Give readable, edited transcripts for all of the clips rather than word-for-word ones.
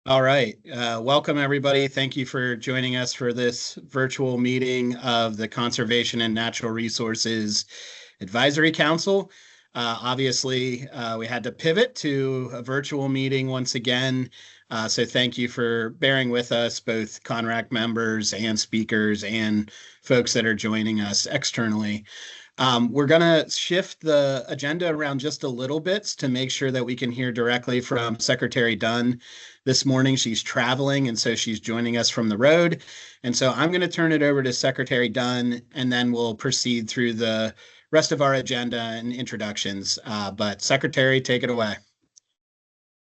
All right. Welcome, everybody. Thank you for joining us for this virtual meeting of the Conservation and Natural Resources Advisory Council. Obviously, we had to pivot to a virtual meeting once again. So thank you for bearing with us, both CONRAC members and speakers and folks that are joining us externally. We're going to shift the agenda around just a little bit to make sure that we can hear directly from Secretary Dunn this morning. She's traveling, and so she's joining us from the road. And so I'm going to turn it over to Secretary Dunn, and then we'll proceed through the rest of our agenda and introductions. But Secretary, take it away.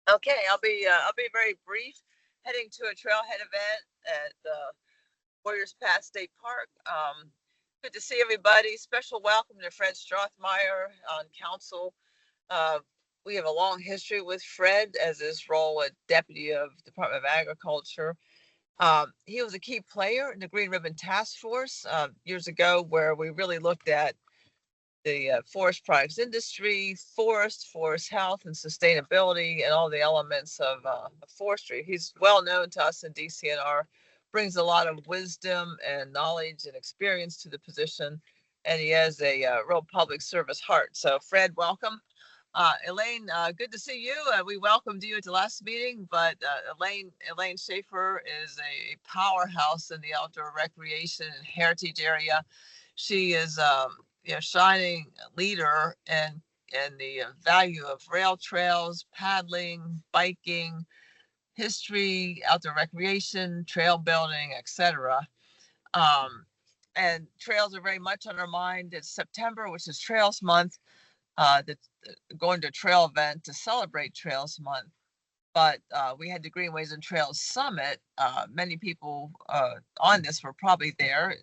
Okay, I'll be very brief. Heading to a trailhead event at Warriors Pass State Park. Good to see everybody. Special welcome to Fred Strothmeyer on council. We have a long history with Fred as his role as deputy of Department of Agriculture. He was a key player in the Green Ribbon Task Force years ago, where we really looked at the forest products industry, forest health and sustainability, and all the elements of forestry. He's well known to us in DCNR, brings a lot of wisdom and knowledge and experience to the position, and he has a real public service heart. So Fred, welcome. Elaine, good to see you. We welcomed you at the last meeting, but Elaine Schaefer is a powerhouse in the outdoor recreation and heritage area. She is shining leader in the value of rail trails, paddling, biking, history, outdoor recreation, trail building, etc. And trails are very much on our mind. It's September, which is Trails Month. Going to a trail event to celebrate Trails Month. But we had the Greenways and Trails Summit. Many people on this were probably there.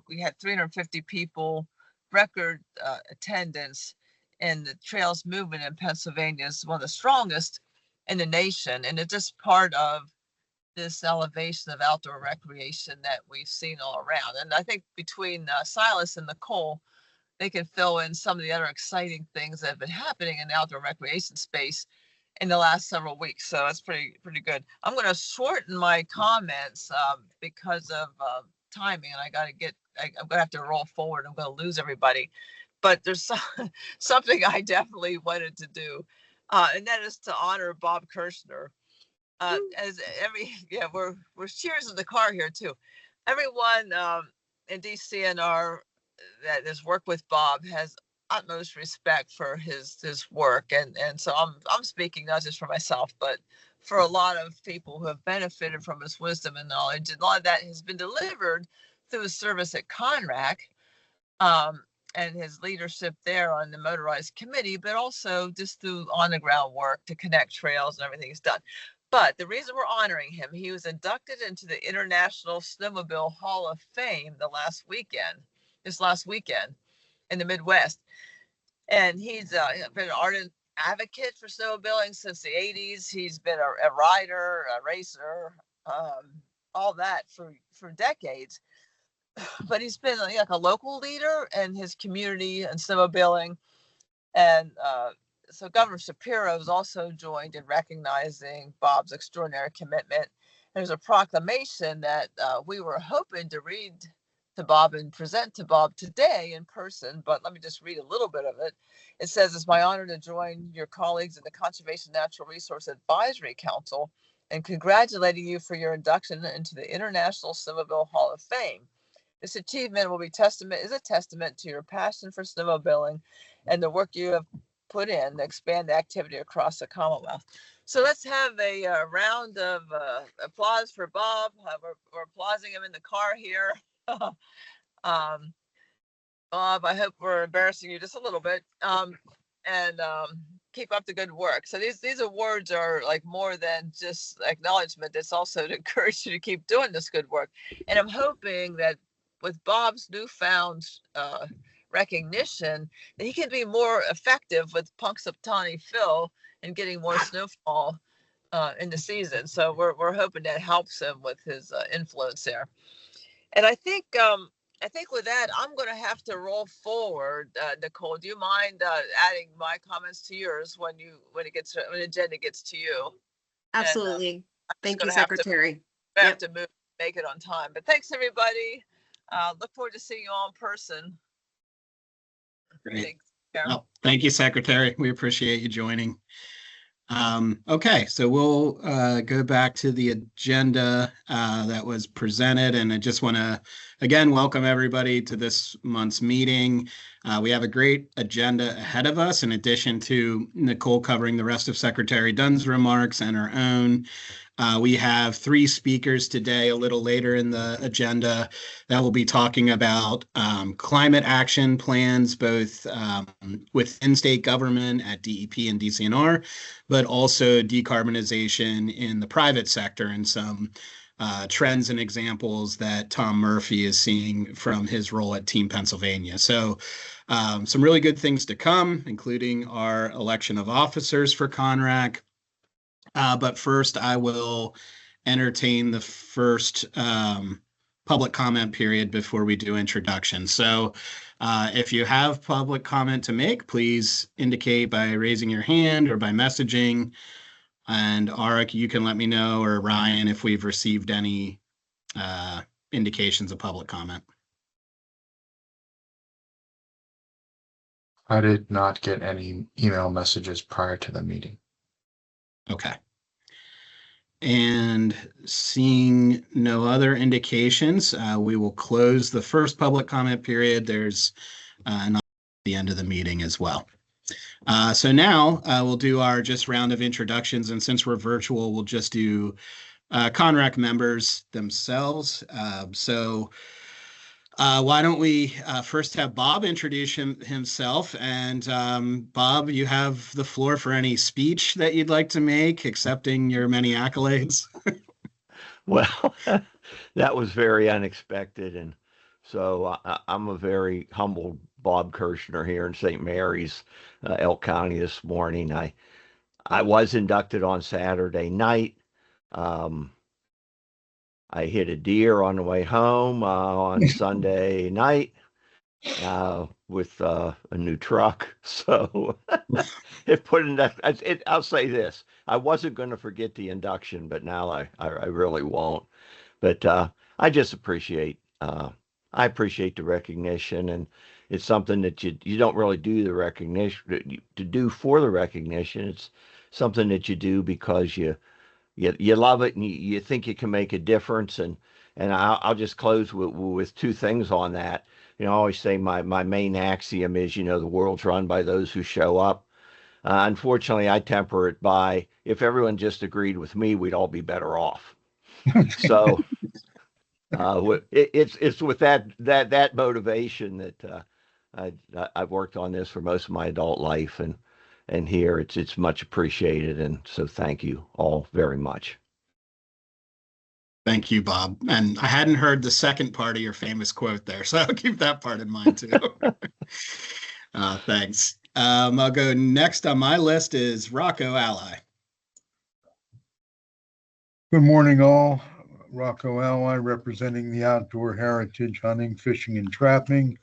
We had 350 people, record attendance, and the trails movement in Pennsylvania is one of the strongest in the nation. And it's just part of this elevation of outdoor recreation that we've seen all around. And I think between Silas and Nicole, they can fill in some of the other exciting things that have been happening in the outdoor recreation space in the last several weeks. So that's pretty good. I'm going to shorten my comments because of timing, and I'm going to have to roll forward. I'm going to lose everybody. But there's something I definitely wanted to do, and that is to honor Bob Kirshner. We're cheers in the car here too. Everyone in DCNR that has worked with Bob has utmost respect for his work, and so I'm speaking not just for myself, but for a lot of people who have benefited from his wisdom and knowledge, and a lot of that has been delivered through his service at CONRAC, and his leadership there on the motorized committee, but also just through on the ground work to connect trails and everything he's done. But the reason we're honoring him, he was inducted into the International Snowmobile Hall of Fame this last weekend in the Midwest. And he's been an ardent advocate for snowmobiling since the 80s. He's been a rider, a racer, all that for decades. But he's been like a local leader in his community and snowmobiling. And so Governor Shapiro has also joined in recognizing Bob's extraordinary commitment. There's a proclamation that we were hoping to read to Bob and present to Bob today in person, but let me just read a little bit of it. It says, "It's my honor to join your colleagues in the Conservation Natural Resource Advisory Council and congratulating you for your induction into the International Snowmobile Hall of Fame. This achievement is a testament to your passion for snowmobiling and the work you have put in to expand the activity across the Commonwealth." So let's have a round of applause for Bob. We're applauding him in the car here. Bob, I hope we're embarrassing you just a little bit. And keep up the good work. So these awards are like more than just acknowledgement. It's also to encourage you to keep doing this good work. And I'm hoping that with Bob's newfound recognition, that he can be more effective with Punxsutawney Phil and getting more snowfall in the season. So we're hoping that helps him with his influence there. And I think with that, I'm going to have to roll forward. Nicole, do you mind adding my comments to yours when the agenda gets to you? Absolutely. Thank you, gonna have to Secretary. have to make it on time. But thanks, everybody. Look forward to seeing you all in person. Great. Thanks, Karen. Well, thank you, Secretary. We appreciate you joining. Okay, so we'll go back to the agenda that was presented, and I just want to again welcome everybody to this month's meeting. We have a great agenda ahead of us. In addition to Nicole covering the rest of Secretary Dunn's remarks and our own, we have 3 speakers today a little later in the agenda that will be talking about climate action plans, both within state government at DEP and DCNR, but also decarbonization in the private sector and some trends and examples that Tom Murphy is seeing from his role at Team Pennsylvania. So some really good things to come, including our election of officers for CONRAC. But first, I will entertain the first public comment period before we do introductions. So if you have public comment to make, please indicate by raising your hand or by messaging. And Arik, you can let me know, or Ryan, if we've received any indications of public comment. I did not get any email messages prior to the meeting. Okay. And seeing no other indications, we will close the first public comment period. There's at the end of the meeting as well. So now we'll do our just round of introductions. And since we're virtual, we'll just do CONRAC members themselves. So why don't we first have Bob introduce himself. And Bob, you have the floor for any speech that you'd like to make, accepting your many accolades. Well, that was very unexpected. And so I'm a very humbled Bob Kirshner here in St. Mary's, Elk County this morning. I was inducted on Saturday night. I hit a deer on the way home on Sunday night with a new truck. So it put in that. I'll say this: I wasn't going to forget the induction, but now I really won't. But I just appreciate I appreciate the recognition, and it's something that you don't really do the recognition to do for the recognition. It's something that you do because you love it and you think you can make a difference. And I'll just close with 2 things on that. You know, I always say my main axiom is, the world's run by those who show up. Unfortunately, I temper it by, if everyone just agreed with me, we'd all be better off. So it's with that motivation that I've worked on this for most of my adult life, and here it's much appreciated. And so thank you all very much. Thank you, Bob. And I hadn't heard the second part of your famous quote there, so I'll keep that part in mind too. Thanks. I'll go next on my list is Rocco Ally. Good morning, all. Rocco Ally, representing the outdoor heritage, hunting, fishing, and trapping.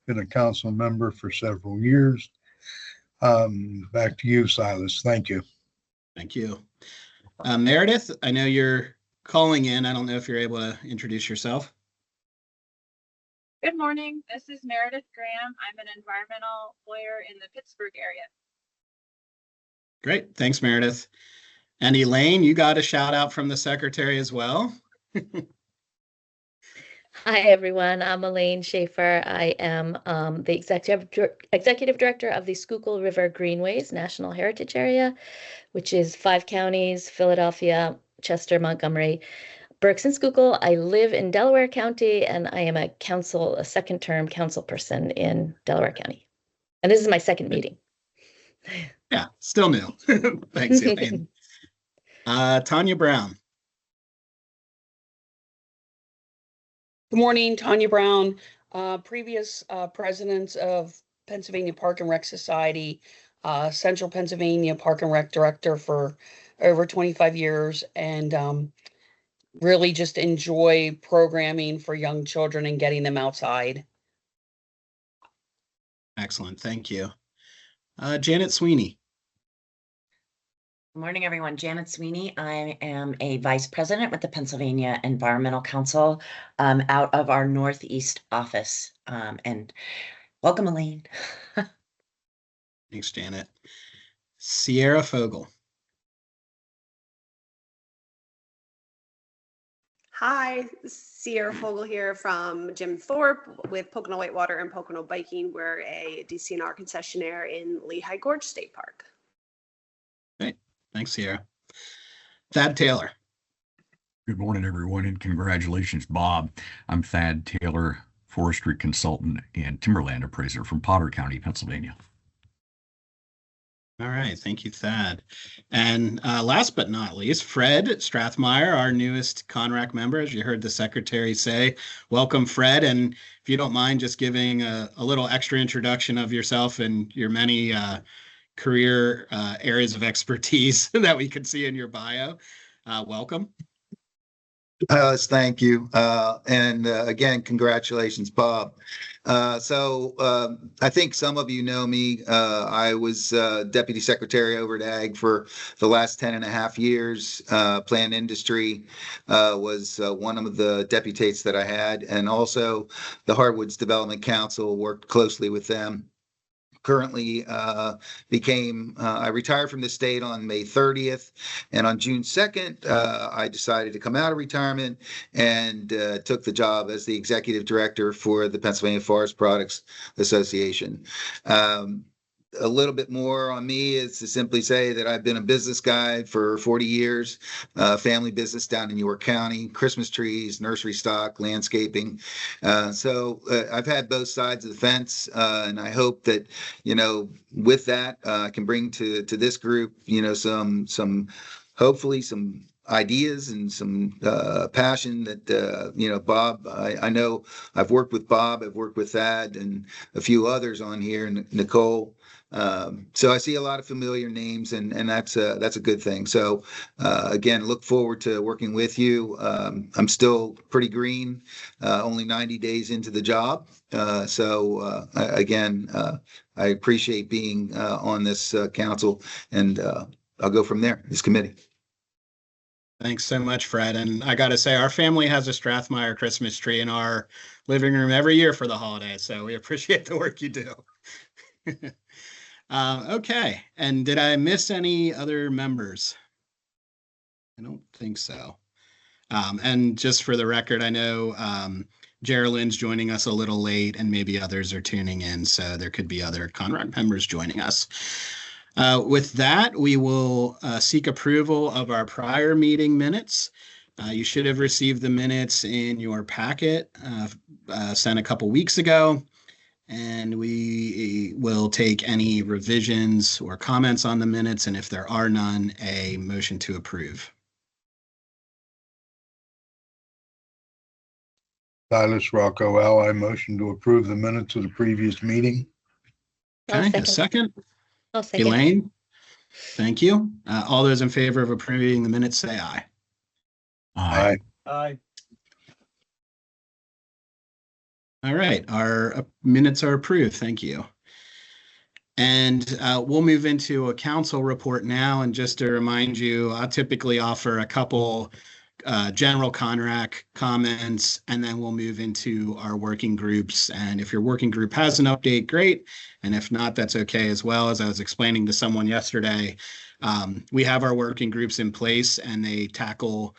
Been a council member for several years. Back to you, Silas. Thank you. Thank you. Meredith, I know you're calling in. I don't know if you're able to introduce yourself. Good morning. This is Meredith Graham. I'm an environmental lawyer in the Pittsburgh area. Great. Thanks, Meredith. And Elaine, you got a shout out from the secretary as well. Hi, everyone. I'm Elaine Schaefer. I am the executive director of the Schuylkill River Greenways National Heritage Area, which is 5 counties: Philadelphia, Chester, Montgomery, Berks, and Schuylkill. I live in Delaware County, and I am a second-term council person in Delaware County. And this is my second meeting. Yeah, still new. Thanks, Elaine. Tanya Brown. Good morning, Tanya Brown, previous presidents of Pennsylvania Park and Rec Society, Central Pennsylvania Park and Rec Director for over 25 years, and really just enjoy programming for young children and getting them outside. Excellent. Thank you. Janet Sweeney. Good morning, everyone. Janet Sweeney. I am a vice president with the Pennsylvania Environmental Council out of our Northeast office. And welcome, Elaine. Thanks, Janet. Sierra Fogel. Hi, Sierra Fogel here from Jim Thorpe with Pocono Whitewater and Pocono Biking. We're a DCNR concessionaire in Lehigh Gorge State Park. Great. Thanks, Sierra. Thad Taylor. Good morning, everyone, and congratulations, Bob. I'm Thad Taylor, forestry consultant and timberland appraiser from Potter County, Pennsylvania. All right. Thank you, Thad. And last but not least, Fred Strathmeyer, our newest CONRAC member, as you heard the secretary say. Welcome, Fred. And if you don't mind just giving a little extra introduction of yourself and your many career areas of expertise that we can see in your bio. Welcome. Thank you. And again, congratulations, Bob. So I think some of you know me. I was deputy secretary over at Ag for the last 10 and a half years. Plant industry was one of the deputates that I had, and also the Hardwoods Development Council, worked closely with them. Currently I retired from the state on May 30th, and on June 2nd, I decided to come out of retirement and took the job as the executive director for the Pennsylvania Forest Products Association. A little bit more on me is to simply say that I've been a business guy for 40 years, family business down in York County, Christmas trees, nursery stock, landscaping. So I've had both sides of the fence, and I hope that, with that, I can bring to this group, some hopefully some ideas and some passion that Bob, I know I've worked with Bob, I've worked with Thad and a few others on here, Nicole. So I see a lot of familiar names, and that's a good thing. So again, look forward to working with you. I'm still pretty green, only 90 days into the job. So again, I appreciate being on this council, and I'll go from there, this committee. Thanks so much, Fred. And I got to say, our family has a Strathmeyer Christmas tree in our living room every year for the holidays. So we appreciate the work you do. Okay. And did I miss any other members? I don't think so. And just for the record, I know Geraldine's joining us a little late, and maybe others are tuning in. So there could be other CONRAC members joining us. With that, we will seek approval of our prior meeting minutes. You should have received the minutes in your packet sent a couple weeks ago, and we will take any revisions or comments on the minutes, and if there are none, a motion to approve. Silas Rocco, I motion to approve the minutes of the previous meeting. Okay, a second. I'll second. Elaine, thank you. All those in favor of approving the minutes, say aye. Aye. Aye. All right, our minutes are approved. Thank you. And we'll move into a council report now. And just to remind you, I typically offer a couple general CONRAC comments, and then we'll move into our working groups. And if your working group has an update, great. And if not, that's okay as well. As I was explaining to someone yesterday, we have our working groups in place, and they tackle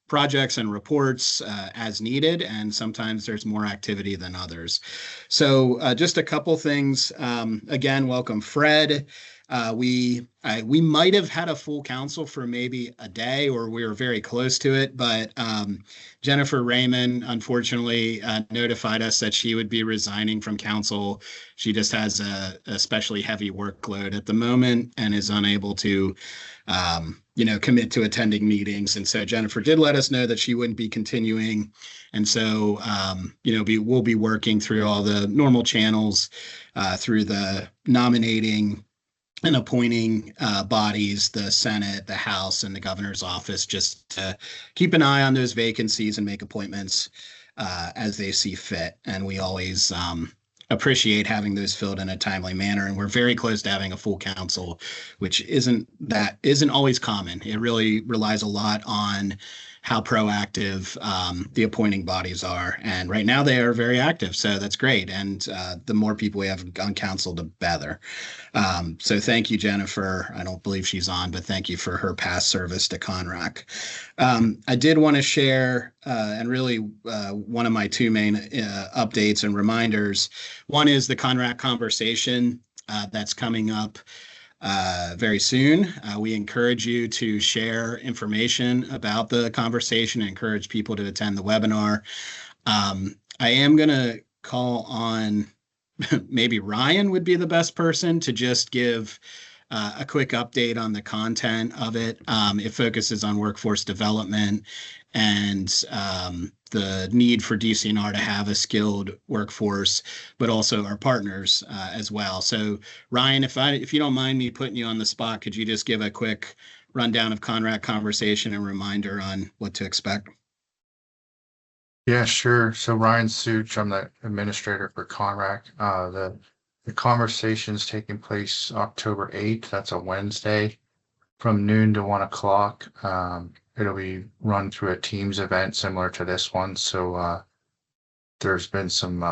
projects and reports as needed, and sometimes there's more activity than others. So just a couple things. Again, welcome, Fred. We might have had a full council for maybe a day, or we were very close to it, but Jennifer Raymond unfortunately notified us that she would be resigning from council. She just has a especially heavy workload at the moment and is unable to commit to attending meetings. And so Jennifer did let us know that she wouldn't be continuing. And so, we'll be working through all the normal channels through the nominating and appointing bodies, the Senate, the House, and the governor's office, just to keep an eye on those vacancies and make appointments as they see fit. And we always appreciate having those filled in a timely manner. And we're very close to having a full council, which isn't always common. It really relies a lot on how proactive the appointing bodies are. And right now they are very active. So that's great. And the more people we have on council, the better. So thank you, Jennifer. I don't believe she's on, but thank you for her past service to CONRAC. I did want to share, and really one of my two main updates and reminders. One is the CONRAC conversation that's coming up very soon. We encourage you to share information about the conversation and encourage people to attend the webinar. I am going to call on maybe Ryan would be the best person to just give a quick update on the content of it. It focuses on workforce development and the need for DCNR to have a skilled workforce, but also our partners as well. So Ryan, if you don't mind me putting you on the spot, could you just give a quick rundown of CONRAC conversation and reminder on what to expect? Yeah, sure. So Ryan Such, I'm the administrator for CONRAC. The conversation is taking place October 8th. That's a Wednesday from noon to 1 o'clock. It'll be run through a Teams event similar to this one. So there's been some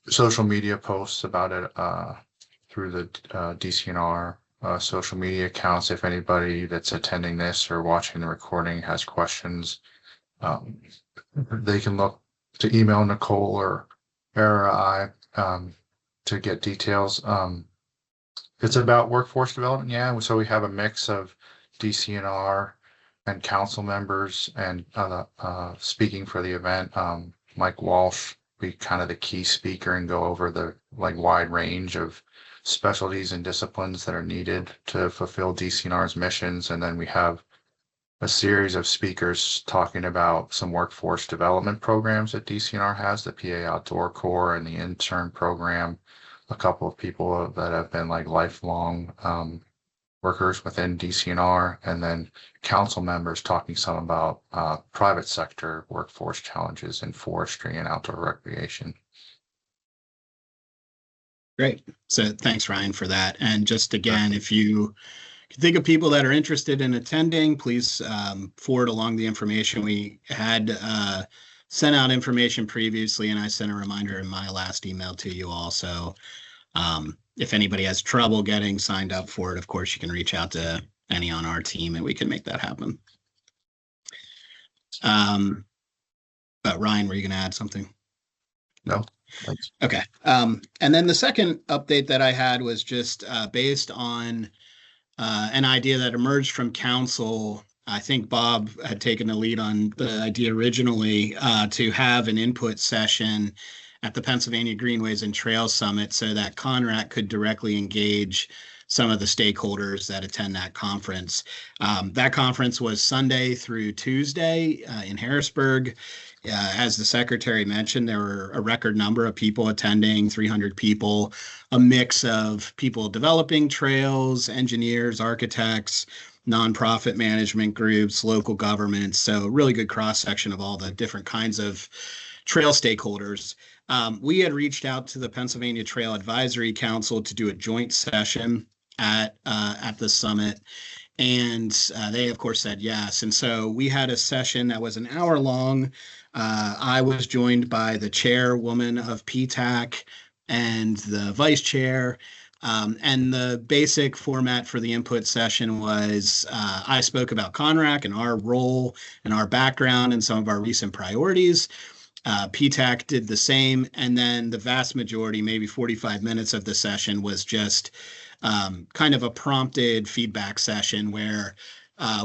social media posts about it through the DCNR social media accounts. If anybody that's attending this or watching the recording has questions, they can look to email Nicole or I to get details. It's about workforce development. Yeah. So we have a mix of DCNR and council members, and speaking for the event, Mike Walsh be kind of the key speaker and go over the wide range of specialties and disciplines that are needed to fulfill DCNR's missions. And then we have a series of speakers talking about some workforce development programs that DCNR has, the PA Outdoor Corps and the intern program. A couple of people that have been lifelong workers within DCNR, and then council members talking some about private sector workforce challenges in forestry and outdoor recreation. Great. So thanks, Ryan, for that. And just again, if you think of people that are interested in attending, please forward along the information. We had sent out information previously, and I sent a reminder in my last email to you all. So if anybody has trouble getting signed up for it, of course, you can reach out to any on our team and we can make that happen. But Ryan, were you going to add something? No, thanks. Okay. And then the second update that I had was just based on an idea that emerged from council. I think Bob had taken the lead on the idea originally to have an input session at the Pennsylvania Greenways and Trails Summit so that CONRAC could directly engage some of the stakeholders that attend that conference. That conference was Sunday through Tuesday in Harrisburg. As the secretary mentioned, there were a record number of people attending, 300 people, a mix of people developing trails, engineers, architects, nonprofit management groups, local governments. So really good cross-section of all the different kinds of trail stakeholders. We had reached out to the Pennsylvania Trail Advisory Council to do a joint session at the summit, and they of course said yes. And so we had a session that was an hour long. I was joined by the chairwoman of PTAC and the vice chair. And the basic format for the input session was I spoke about CONRAC and our role and our background and some of our recent priorities. PTAC did the same, and then the vast majority, maybe 45 minutes of the session, was just kind of a prompted feedback session where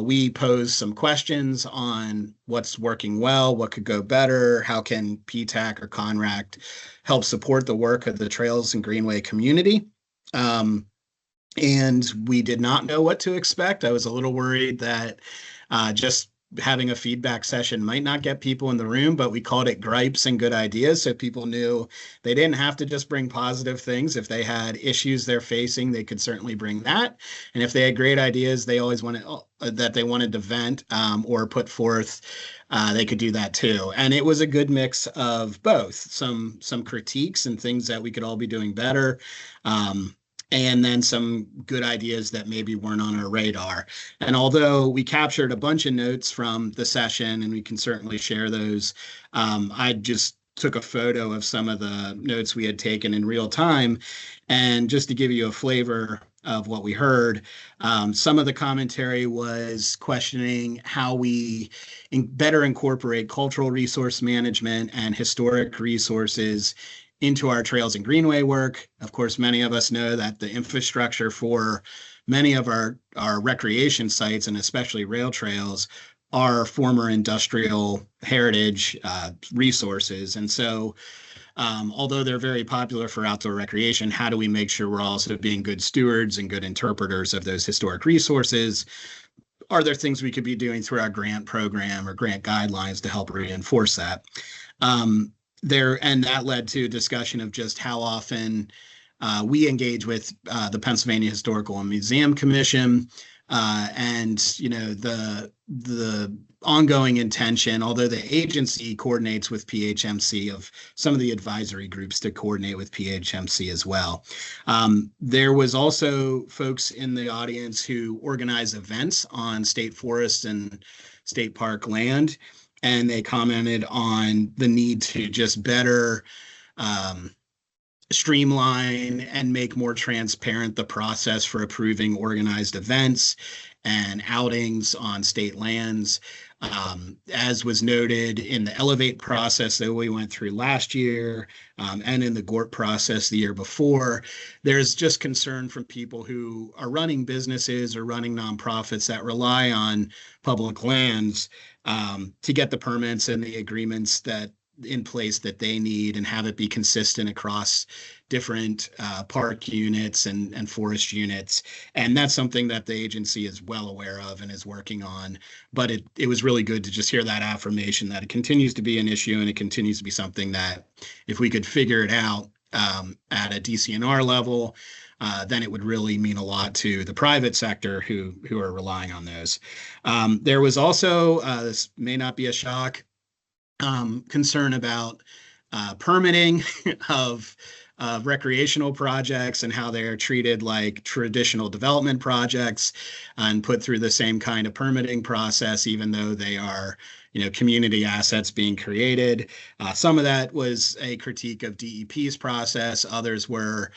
we posed some questions on what's working well, what could go better, how can PTAC or CONRAC help support the work of the Trails and Greenway community. And we did not know what to expect. I was a little worried that just having a feedback session might not get people in the room, but we called it gripes and good ideas. So people knew they didn't have to just bring positive things. If they had issues they're facing, they could certainly bring that. And if they had great ideas, they always wanted that they wanted to vent or put forth, they could do that too. And it was a good mix of both, some critiques and things that we could all be doing better. And then some good ideas that maybe weren't on our radar. And although we captured a bunch of notes from the session, and we can certainly share those, I just took a photo of some of the notes we had taken in real time. And just to give you a flavor of what we heard, some of the commentary was questioning how we better incorporate cultural resource management and historic resources into our trails and greenway work. Of course, many of us know that the infrastructure for many of our recreation sites, and especially rail trails, are former industrial heritage resources. And so although they're very popular for outdoor recreation, how do we make sure we're also being good stewards and good interpreters of those historic resources? Are there things we could be doing through our grant program or grant guidelines to help reinforce that? And that led to a discussion of just how often we engage with the Pennsylvania Historical and Museum Commission, and the ongoing intention, although the agency coordinates with PHMC, of some of the advisory groups to coordinate with PHMC as well. There was also folks in the audience who organize events on state forest and state park land. And they commented on the need to just better streamline and make more transparent the process for approving organized events and outings on state lands. As was noted in the Elevate process that we went through last year, and in the GORT process the year before, there's just concern from people who are running businesses or running nonprofits that rely on public lands to get the permits and the agreements that in place that they need, and have it be consistent across different park units and forest units. And that's something that the agency is well aware of and is working on. But it was really good to just hear that affirmation that it continues to be an issue, and it continues to be something that if we could figure it out at a DCNR level, then it would really mean a lot to the private sector who are relying on those. There was also, this may not be a shock, concern about permitting of recreational projects and how they're treated like traditional development projects and put through the same kind of permitting process, even though they are, community assets being created. Some of that was a critique of DEP's process. Others were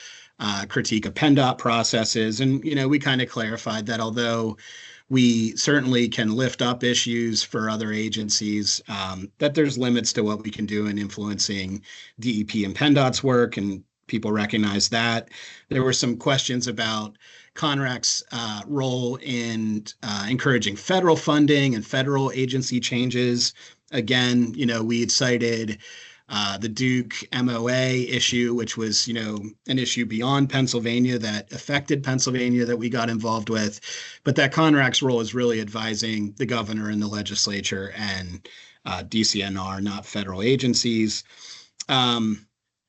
critique of PennDOT processes. And, we kind of clarified that although we certainly can lift up issues for other agencies, that there's limits to what we can do in influencing DEP and PennDOT's work, and people recognize that. There were some questions about CONRAC's role in encouraging federal funding and federal agency changes. Again, we had cited the Duke MOA issue, which was, an issue beyond Pennsylvania that affected Pennsylvania that we got involved with, but that CONRAC's role is really advising the governor and the legislature and DCNR, not federal agencies.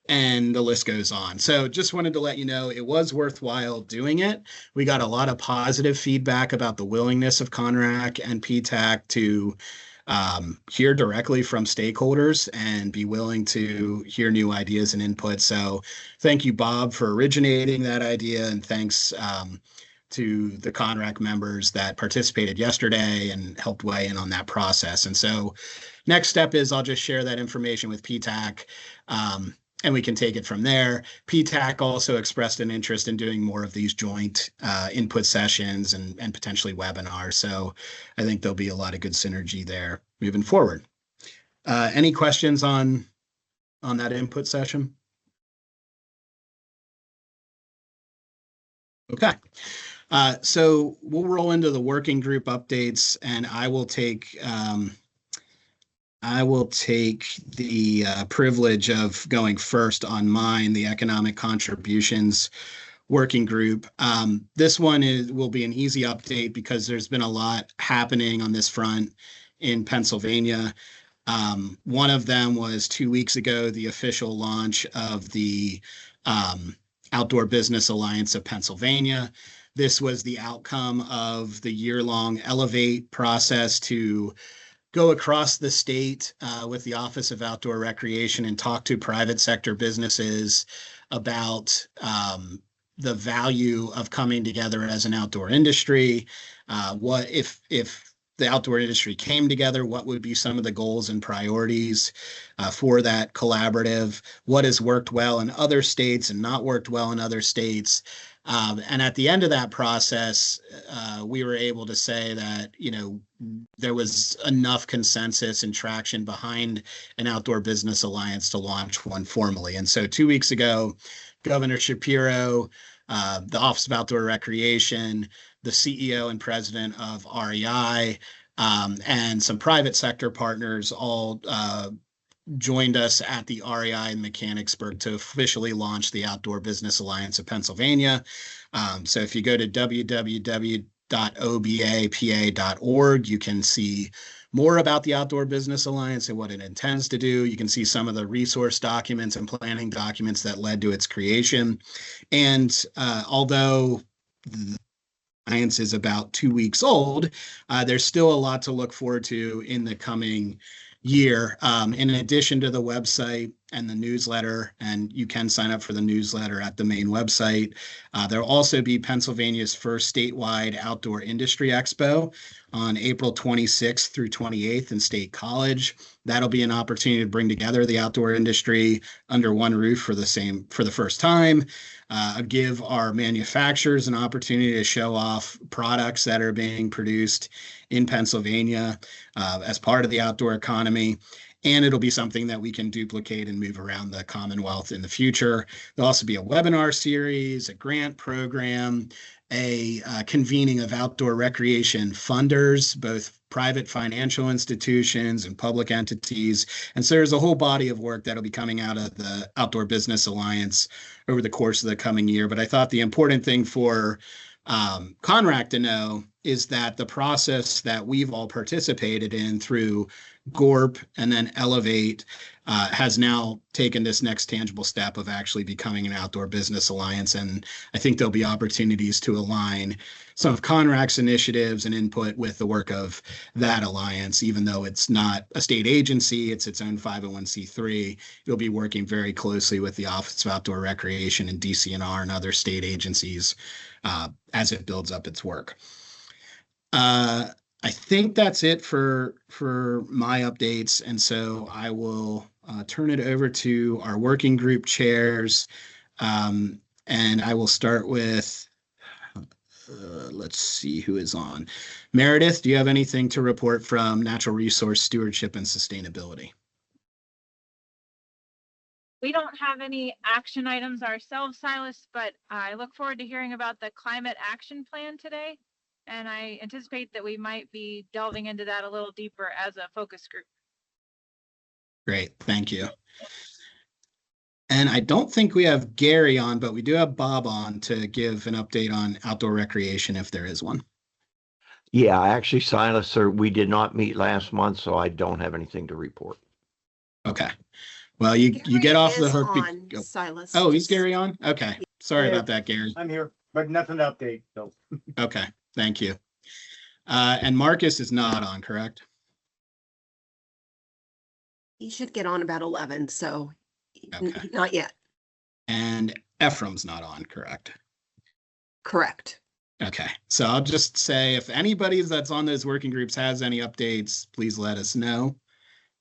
And the list goes on. So just wanted to let you know it was worthwhile doing it. We got a lot of positive feedback about the willingness of CONRAC and PTAC to hear directly from stakeholders and be willing to hear new ideas and input. So thank you, Bob, for originating that idea, and thanks to the CONRAC members that participated yesterday and helped weigh in on that process. And so next step is I'll just share that information with PTAC, and we can take it from there. PTAC also expressed an interest in doing more of these joint input sessions and potentially webinars. So I think there'll be a lot of good synergy there moving forward. Any questions on that input session? Okay. So we'll roll into the working group updates, and I will take the privilege of going first on mine, the economic contributions working group. This one will be an easy update because there's been a lot happening on this front in Pennsylvania. One of them was 2 weeks ago, the official launch of the Outdoor Business Alliance of Pennsylvania. This was the outcome of the year-long Elevate process to go across the state with the Office of Outdoor Recreation and talk to private sector businesses about the value of coming together as an outdoor industry. What if the outdoor industry came together, what would be some of the goals and priorities for that collaborative? What has worked well in other states and not worked well in other states? And at the end of that process, we were able to say that, there was enough consensus and traction behind an Outdoor Business Alliance to launch one formally. And so 2 weeks ago, Governor Shapiro, the Office of Outdoor Recreation, the CEO and president of REI, and some private sector partners all joined us at the REI in Mechanicsburg to officially launch the Outdoor Business Alliance of Pennsylvania. So if you go to www.obapa.org, you can see more about the Outdoor Business Alliance and what it intends to do. You can see some of the resource documents and planning documents that led to its creation. And although the Alliance is about 2 weeks old, there's still a lot to look forward to in the coming year. In addition to the website and the newsletter, and you can sign up for the newsletter at the main website, there'll also be Pennsylvania's first statewide outdoor industry expo on April 26th through 28th in State College. That'll be an opportunity to bring together the outdoor industry under one roof for the first time. Give our manufacturers an opportunity to show off products that are being produced in Pennsylvania as part of the outdoor economy. And it'll be something that we can duplicate and move around the Commonwealth in the future. There'll also be a webinar series, a grant program, a convening of outdoor recreation funders, both private financial institutions and public entities. And so there's a whole body of work that'll be coming out of the Outdoor Business Alliance over the course of the coming year. But I thought the important thing for CONRAC to know is that the process that we've all participated in through GORP and then Elevate has now taken this next tangible step of actually becoming an Outdoor Business Alliance. And I think there'll be opportunities to align some of CONRAC's initiatives and input with the work of that alliance. Even though it's not a state agency, it's its own 501c3. It'll be working very closely with the Office of Outdoor Recreation and DCNR and other state agencies as it builds up its work. I think that's it for my updates. And so I will turn it over to our working group chairs. And I will start with, let's see who is on. Meredith, do you have anything to report from Natural Resource Stewardship and Sustainability? We don't have any action items ourselves, Silas, but I look forward to hearing about the climate action plan today. And I anticipate that we might be delving into that a little deeper as a focus group. Great, thank you. And I don't think we have Gary on, but we do have Bob on to give an update on outdoor recreation if there is one. Yeah, actually, Silas, sir, we did not meet last month, so I don't have anything to report. Okay. Well, you get off the hook. On, Silas. Oh, is Gary on? Okay. Sorry about that, Gary. I'm here, but nothing to update. So. Okay. Thank you. And Marcus is not on, correct? He should get on about 11, so Okay. not yet. And Ephraim's not on, correct? Correct. Okay. So I'll just say if anybody that's on those working groups has any updates, please let us know.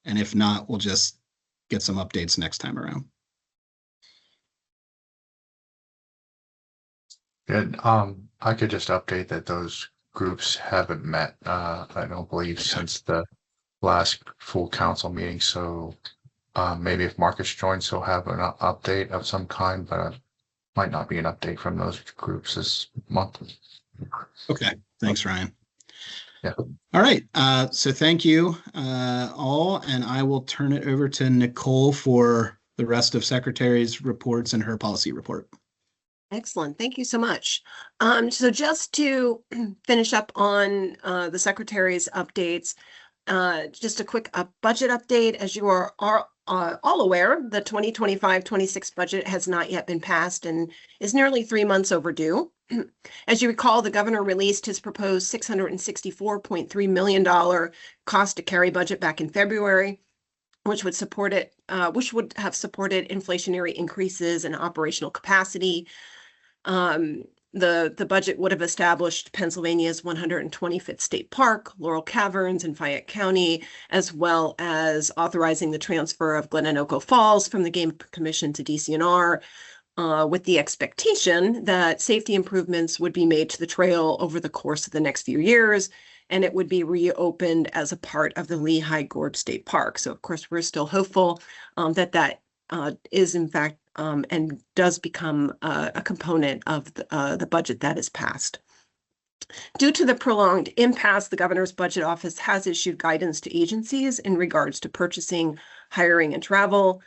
And if not, we'll just get some updates next time around. Good. I could just update that those groups haven't met, I don't believe, since the last full council meeting. So maybe if Marcus joins, he'll have an update of some kind, but it might not be an update from those groups this month. Okay. Thanks, Ryan. Yeah. All right. So thank you all. And I will turn it over to Nicole for the rest of Secretary's reports and her policy report. Excellent. Thank you so much. So just to finish up on the Secretary's updates, Just a quick budget update. As you are all aware, the 2025-26 budget has not yet been passed and is nearly 3 months overdue. As you recall, the governor released his proposed $664.3 million cost to carry budget back in February, which would have supported inflationary increases in operational capacity. The budget would have established Pennsylvania's 125th state park, Laurel Caverns in Fayette County, as well as authorizing the transfer of Glenanoco Falls from the Game Commission to DCNR, with the expectation that safety improvements would be made to the trail over the course of the next few years, and it would be reopened as a part of the Lehigh Gorge State Park. So, of course, we're still hopeful that is in fact and does become a component of the budget that is passed. Due to the prolonged impasse, the governor's budget office has issued guidance to agencies in regards to purchasing, hiring, and travel.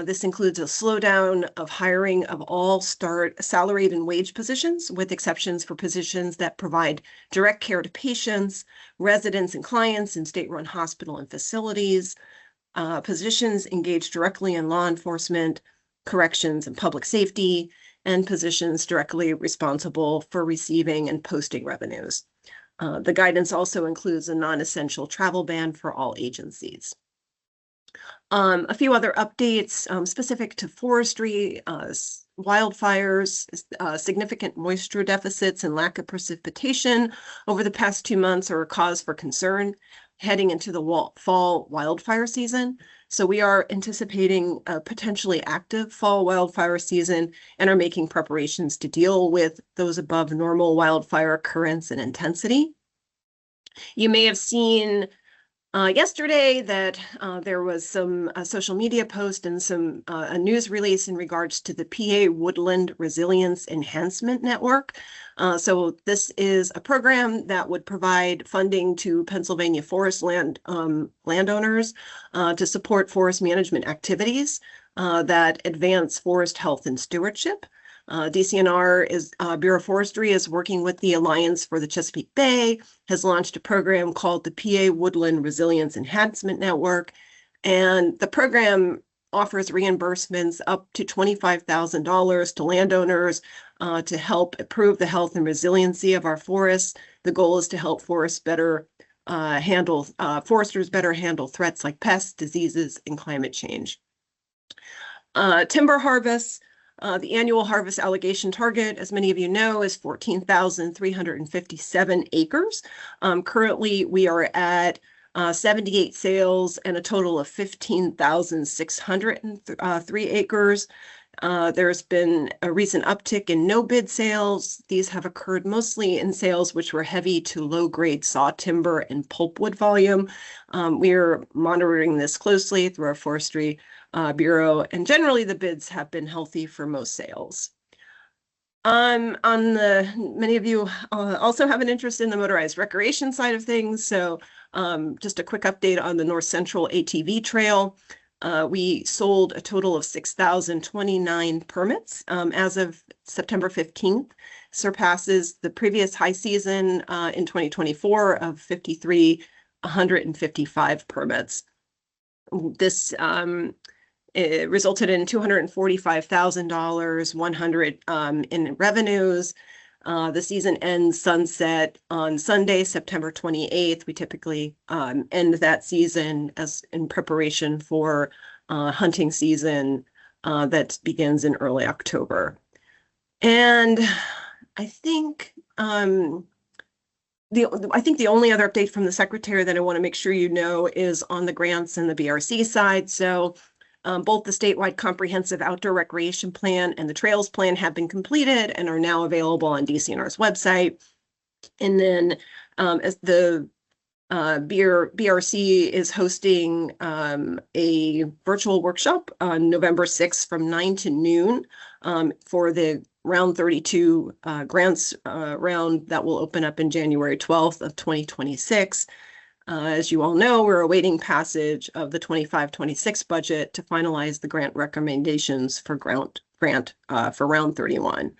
This includes a slowdown of hiring of all salaried and wage positions, with exceptions for positions that provide direct care to patients, residents, and clients in state-run hospital and facilities, positions engaged directly in law enforcement, corrections, and public safety, and positions directly responsible for receiving and posting revenues. The guidance also includes a non-essential travel ban for all agencies. A few other updates specific to forestry, wildfires, significant moisture deficits and lack of precipitation over the past 2 months are a cause for concern heading into the fall wildfire season. So we are anticipating a potentially active fall wildfire season and are making preparations to deal with those above normal wildfire occurrence and intensity. You may have seen yesterday that there was some social media post and a news release in regards to the PA Woodland Resilience Enhancement Network. So this is a program that would provide funding to Pennsylvania forest landowners to support forest management activities that advance forest health and stewardship. DCNR Bureau of Forestry is working with the Alliance for the Chesapeake Bay, has launched a program called the PA Woodland Resilience Enhancement Network, and the program offers reimbursements up to $25,000 to landowners to help improve the health and resiliency of our forests. The goal is to help foresters better handle threats like pests, diseases, and climate change. Timber harvests. The annual harvest allocation target, as many of you know, is 14,357 acres. Currently, we are at 78 sales and a total of 15,603 acres. There's been a recent uptick in no-bid sales. These have occurred mostly in sales which were heavy to low-grade saw timber and pulpwood volume. We are monitoring this closely through our forestry Bureau, and generally the bids have been healthy for most sales. Many of you also have an interest in the motorized recreation side of things, so just a quick update on the North Central ATV Trail. We sold a total of 6,029 permits as of September 15th, surpasses the previous high season in 2024 of 5,355 permits. This it resulted in $245,000, 100 in revenues. The season ends sunset on Sunday, September 28th. We typically end that season as in preparation for hunting season that begins in early October. And I think the only other update from the secretary that I want to make sure you know is on the grants and the BRC side. So both the statewide comprehensive outdoor recreation plan and the trails plan have been completed and are now available on DCNR's website. And then as the BRC is hosting a virtual workshop on November 6th from 9 to noon for the round 32 grants round that will open up in January 12th of 2026. As you all know, we're awaiting passage of the 25-26 budget to finalize the grant recommendations for grant for round 31.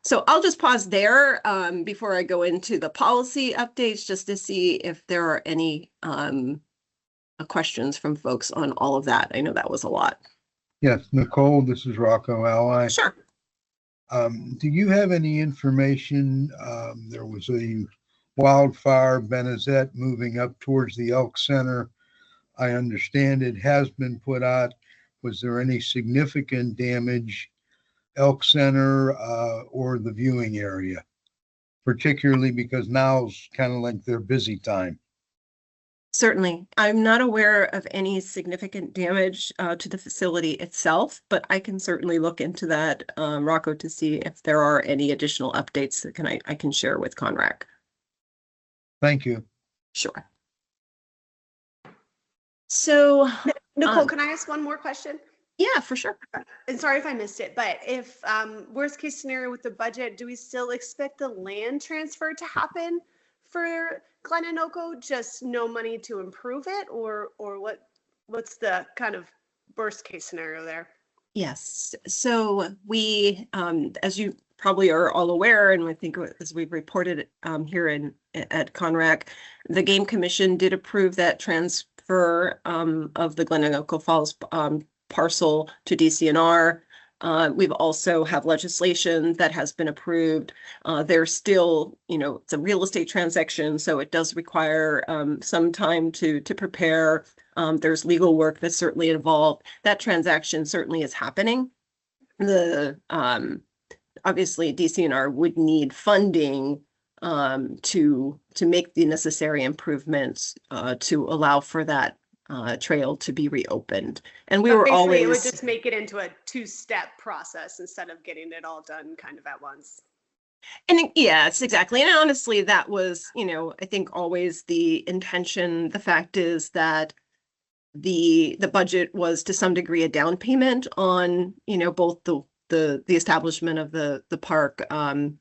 So I'll just pause there before I go into the policy updates, just to see if there are any questions from folks on all of that. I know that was a lot. Yes, Nicole, this is Rocco Ally. Sure. Do you have any information? There was a wildfire, Benezet, moving up towards the Elk Center. I understand it has been put out. Was there any significant damage, Elk Center or the viewing area? Particularly because now's kind of like their busy time. Certainly. I'm not aware of any significant damage to the facility itself, but I can certainly look into that, Rocco, to see if there are any additional updates that I can share with Conrac. Thank you. Sure. So, Nicole, can I ask one more question? Yeah, for sure. And sorry if I missed it, but if worst case scenario with the budget, do we still expect the land transfer to happen for Glen-Enoco? Just no money to improve it, or what's the kind of worst case scenario there? Yes. So we, as you probably are all aware, and I think as we've reported here at Conrac, the Game Commission did approve that transfer of the Glen-Enoco Falls parcel to DCNR. We've also have legislation that has been approved. There's still, it's a real estate transaction, so it does require some time to prepare. There's legal work that's certainly involved. That transaction certainly is happening. Obviously DCNR would need funding to make the necessary improvements to allow for that trail to be reopened. And we were always, it would just make it into a two-step process instead of getting it all done kind of at once. And yes, exactly. And honestly, that was, I think always the intention. The fact is that the budget was to some degree a down payment on, both the establishment of the park in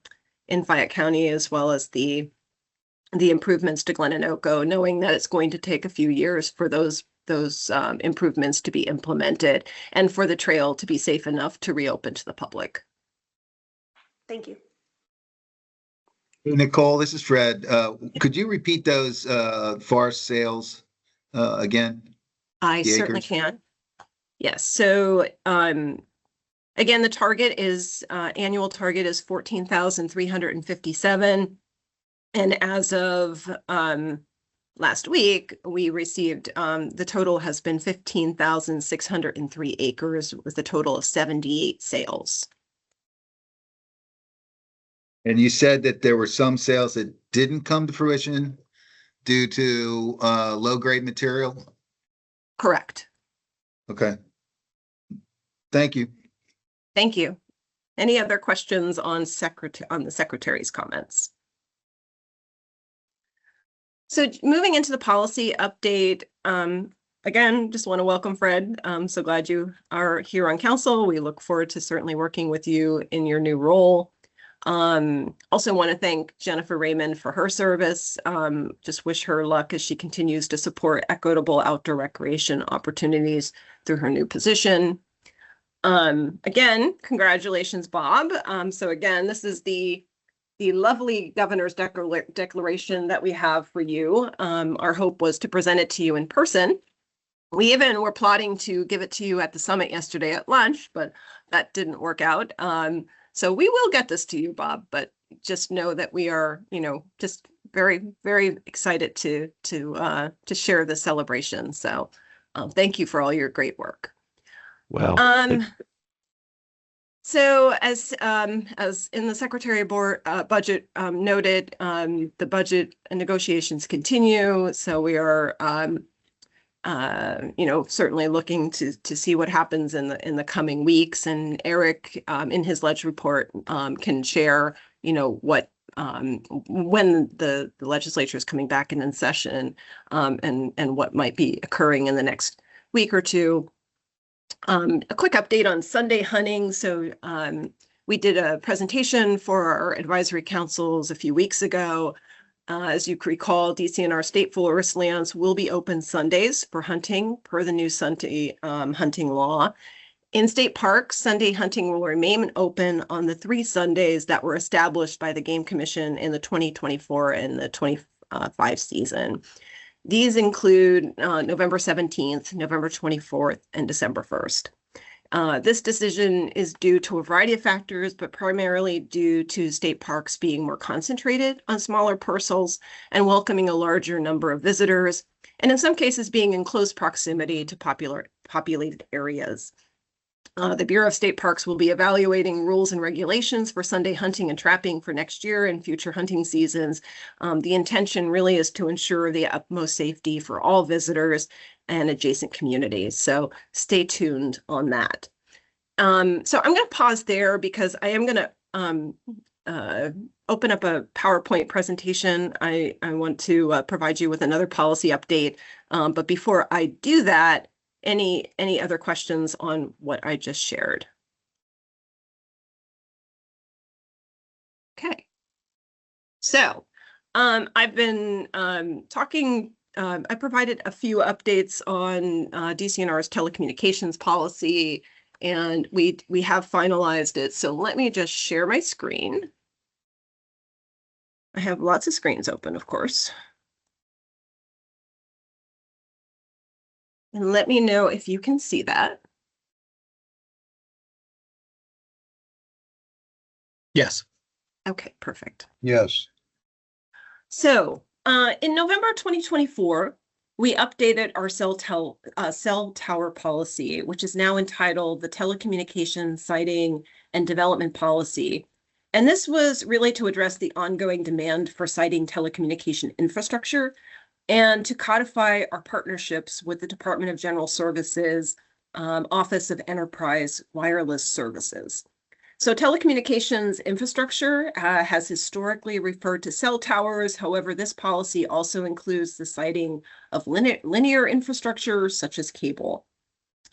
Fayette County, as well as the improvements to Glen-Enoco, knowing that it's going to take a few years for those improvements to be implemented and for the trail to be safe enough to reopen to the public. Thank you. Hey, Nicole, this is Fred. Could you repeat those forest sales again? I certainly can. Yes. So again, the target is annual target is 14,357. And as of last week, we received the total has been 15,603 acres with a total of 78 sales. And you said that there were some sales that didn't come to fruition due to low-grade material? Correct. Okay. Thank you. Thank you. Any other questions on the secretary's comments? So moving into the policy update, again, just want to welcome Fred. I'm so glad you are here on council. We look forward to certainly working with you in your new role. Also want to thank Jennifer Raymond for her service. Just wish her luck as she continues to support equitable outdoor recreation opportunities through her new position. Again, congratulations, Bob. So again, this is the lovely governor's declaration that we have for you. Our hope was to present it to you in person. We even were plotting to give it to you at the summit yesterday at lunch, but that didn't work out. So we will get this to you, Bob, but just know that we are, just very, very excited to share the celebration. So thank you for all your great work. Well, so as in the Secretary of Board budget noted, the budget negotiations continue. So we are, certainly looking to see what happens in the coming weeks. And Eric, in his ledge report, can share, what when the legislature is coming back in session, and what might be occurring in the next week or two. A quick update on Sunday hunting. So we did a presentation for our advisory councils a few weeks ago. As you recall, DCNR state forest lands will be open Sundays for hunting per the new Sunday hunting law. In state parks, Sunday hunting will remain open on the 3 Sundays that were established by the Game Commission in the 2024 and the 25 season. These include November 17th, November 24th, and December 1st. This decision is due to a variety of factors, but primarily due to state parks being more concentrated on smaller parcels and welcoming a larger number of visitors, and in some cases being in close proximity to populated areas. The Bureau of State Parks will be evaluating rules and regulations for Sunday hunting and trapping for next year and future hunting seasons. The intention really is to ensure the utmost safety for all visitors and adjacent communities. So stay tuned on that. So I'm going to pause there because I am going to open up a PowerPoint presentation. I want to provide you with another policy update. But before I do that, any other questions on what I just shared? Okay. So I've been talking, I provided a few updates on DCNR's telecommunications policy, and we have finalized it. So let me just share my screen. I have lots of screens open, of course. And let me know if you can see that. Yes. Okay, perfect. Yes. So in November 2024, we updated our cell tower policy, which is now entitled the Telecommunications Siting and Development Policy. And this was really to address the ongoing demand for siting telecommunication infrastructure and to codify our partnerships with the Department of General Services, Office of Enterprise Wireless Services. So telecommunications infrastructure has historically referred to cell towers. However, this policy also includes the siting of linear infrastructure, such as cable.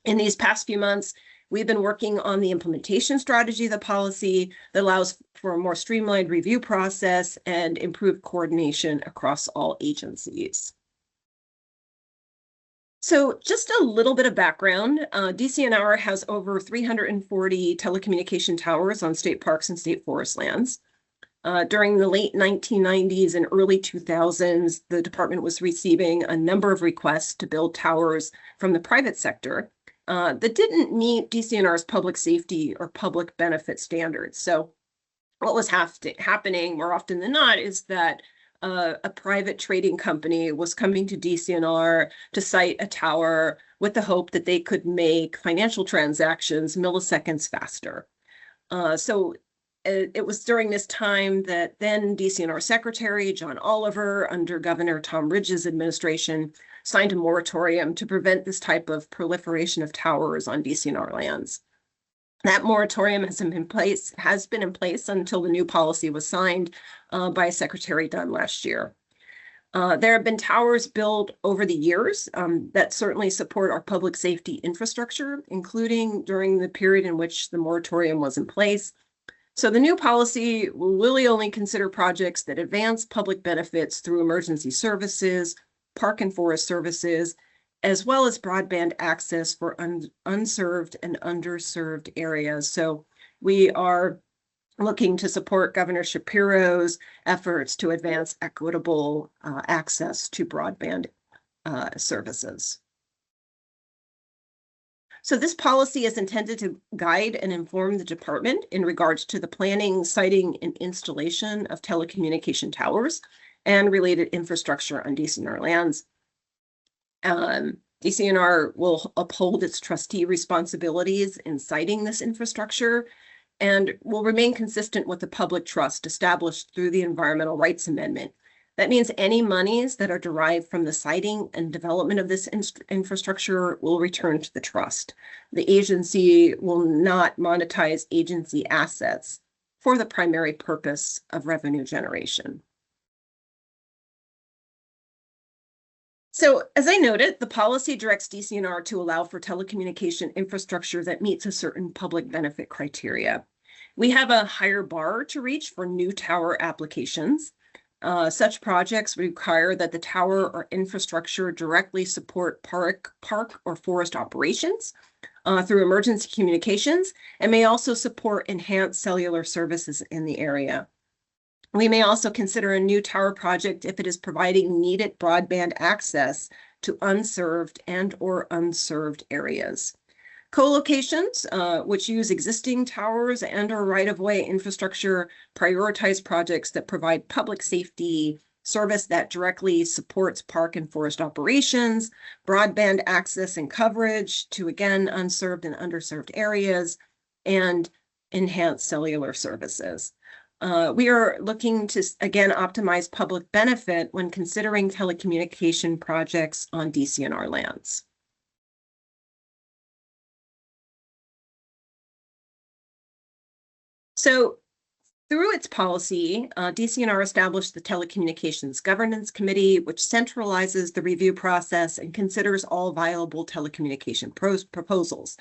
In these past few months, we've been working on the implementation strategy of the policy that allows for a more streamlined review process and improved coordination across all agencies. So just a little bit of background, DCNR has over 340 telecommunication towers on state parks and state forest lands. During the late 1990s and early 2000s, the department was receiving a number of requests to build towers from the private sector that didn't meet DCNR's public safety or public benefit standards. So what was happening more often than not is that a private trading company was coming to DCNR to site a tower with the hope that they could make financial transactions milliseconds faster. So it was during this time that then DCNR Secretary John Oliver, under Governor Tom Ridge's administration, signed a moratorium to prevent this type of proliferation of towers on DCNR lands. That moratorium has been in place until the new policy was signed by Secretary Dunn last year. There have been towers built over the years that certainly support our public safety infrastructure, including during the period in which the moratorium was in place. So the new policy will really only consider projects that advance public benefits through emergency services, park and forest services, as well as broadband access for unserved and underserved areas. So we are looking to support Governor Shapiro's efforts to advance equitable access to broadband services. So this policy is intended to guide and inform the department in regards to the planning, siting, and installation of telecommunication towers and related infrastructure on DCNR lands. DCNR will uphold its trustee responsibilities in siting this infrastructure and will remain consistent with the public trust established through the Environmental Rights Amendment. That means any monies that are derived from the siting and development of this infrastructure will return to the trust. The agency will not monetize agency assets for the primary purpose of revenue generation. So as I noted, the policy directs DCNR to allow for telecommunication infrastructure that meets a certain public benefit criteria. We have a higher bar to reach for new tower applications. Such projects require that the tower or infrastructure directly support park or forest operations, through emergency communications and may also support enhanced cellular services in the area. We may also consider a new tower project if it is providing needed broadband access to unserved and/or unserved areas. Co-locations, which use existing towers and/or right-of-way infrastructure, prioritize projects that provide public safety service that directly supports park and forest operations, broadband access and coverage to, again, unserved and underserved areas, and enhanced cellular services. We are looking to, again, optimize public benefit when considering telecommunication projects on DCNR lands. So through its policy, DCNR established the Telecommunications Governance Committee, which centralizes the review process and considers all viable telecommunication proposals.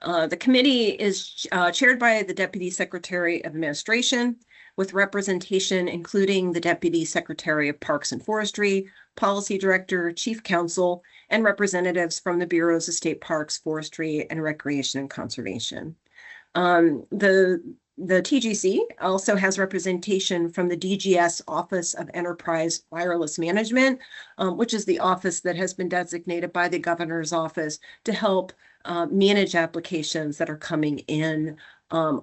The committee is chaired by the Deputy Secretary of Administration, with representation including the Deputy Secretary of Parks and Forestry, Policy Director, Chief Counsel, and representatives from the Bureaus of State Parks, Forestry, and Recreation and Conservation. The TGC also has representation from the DGS Office of Enterprise Wireless Management, which is the office that has been designated by the governor's office to help manage applications that are coming in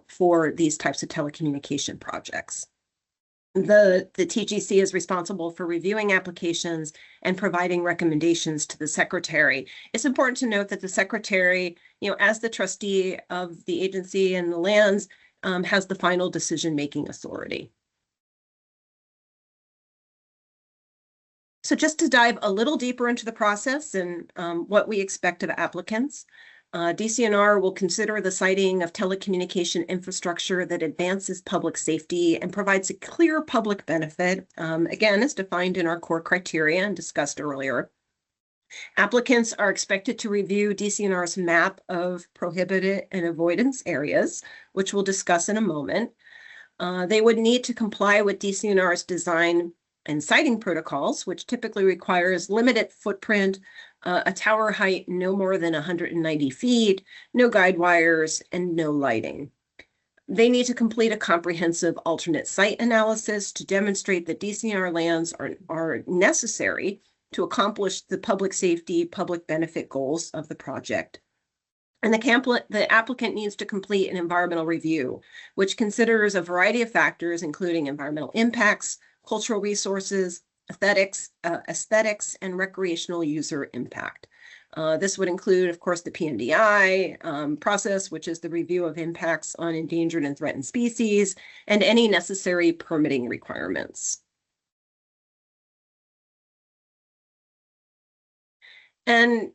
for these types of telecommunication projects. The TGC is responsible for reviewing applications and providing recommendations to the secretary. It's important to note that the secretary, as the trustee of the agency and the lands, has the final decision-making authority. So just to dive a little deeper into the process and what we expect of applicants, DCNR will consider the siting of telecommunication infrastructure that advances public safety and provides a clear public benefit, again, as defined in our core criteria and discussed earlier. Applicants are expected to review DCNR's map of prohibited and avoidance areas, which we'll discuss in a moment. They would need to comply with DCNR's design and siting protocols, which typically requires limited footprint, a tower height no more than 190 feet, no guide wires, and no lighting. They need to complete a comprehensive alternate site analysis to demonstrate that DCNR lands are necessary to accomplish the public safety, public benefit goals of the project. And the applicant needs to complete an environmental review, which considers a variety of factors, including environmental impacts, cultural resources, aesthetics, and recreational user impact. This would include, of course, the PNDI process, which is the review of impacts on endangered and threatened species, and any necessary permitting requirements. And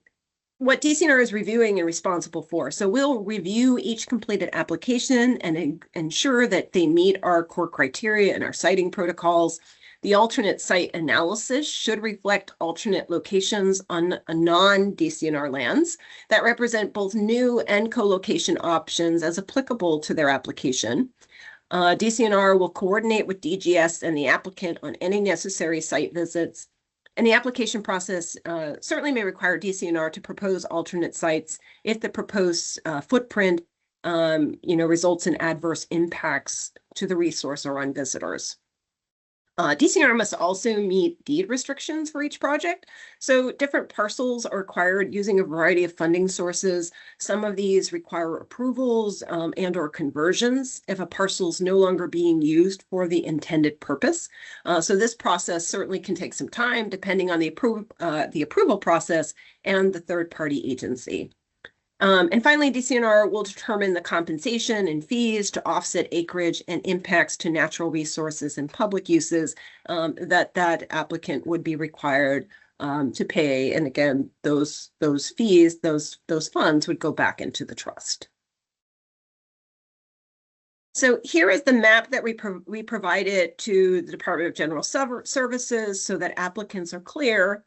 what DCNR is reviewing and responsible for. So we'll review each completed application and ensure that they meet our core criteria and our siting protocols. The alternate site analysis should reflect alternate locations on non-DCNR lands that represent both new and co-location options as applicable to their application. DCNR will coordinate with DGS and the applicant on any necessary site visits. And the application process certainly may require DCNR to propose alternate sites if the proposed footprint, results in adverse impacts to the resource or on visitors. DCNR must also meet deed restrictions for each project. So different parcels are acquired using a variety of funding sources. Some of these require approvals and or conversions if a parcel is no longer being used for the intended purpose. So this process certainly can take some time depending on the approval process and the third-party agency. And finally, DCNR will determine the compensation and fees to offset acreage and impacts to natural resources and public uses that applicant would be required to pay. And again, those fees, those funds would go back into the trust. So here is the map that we provided to the Department of General Services so that applicants are clear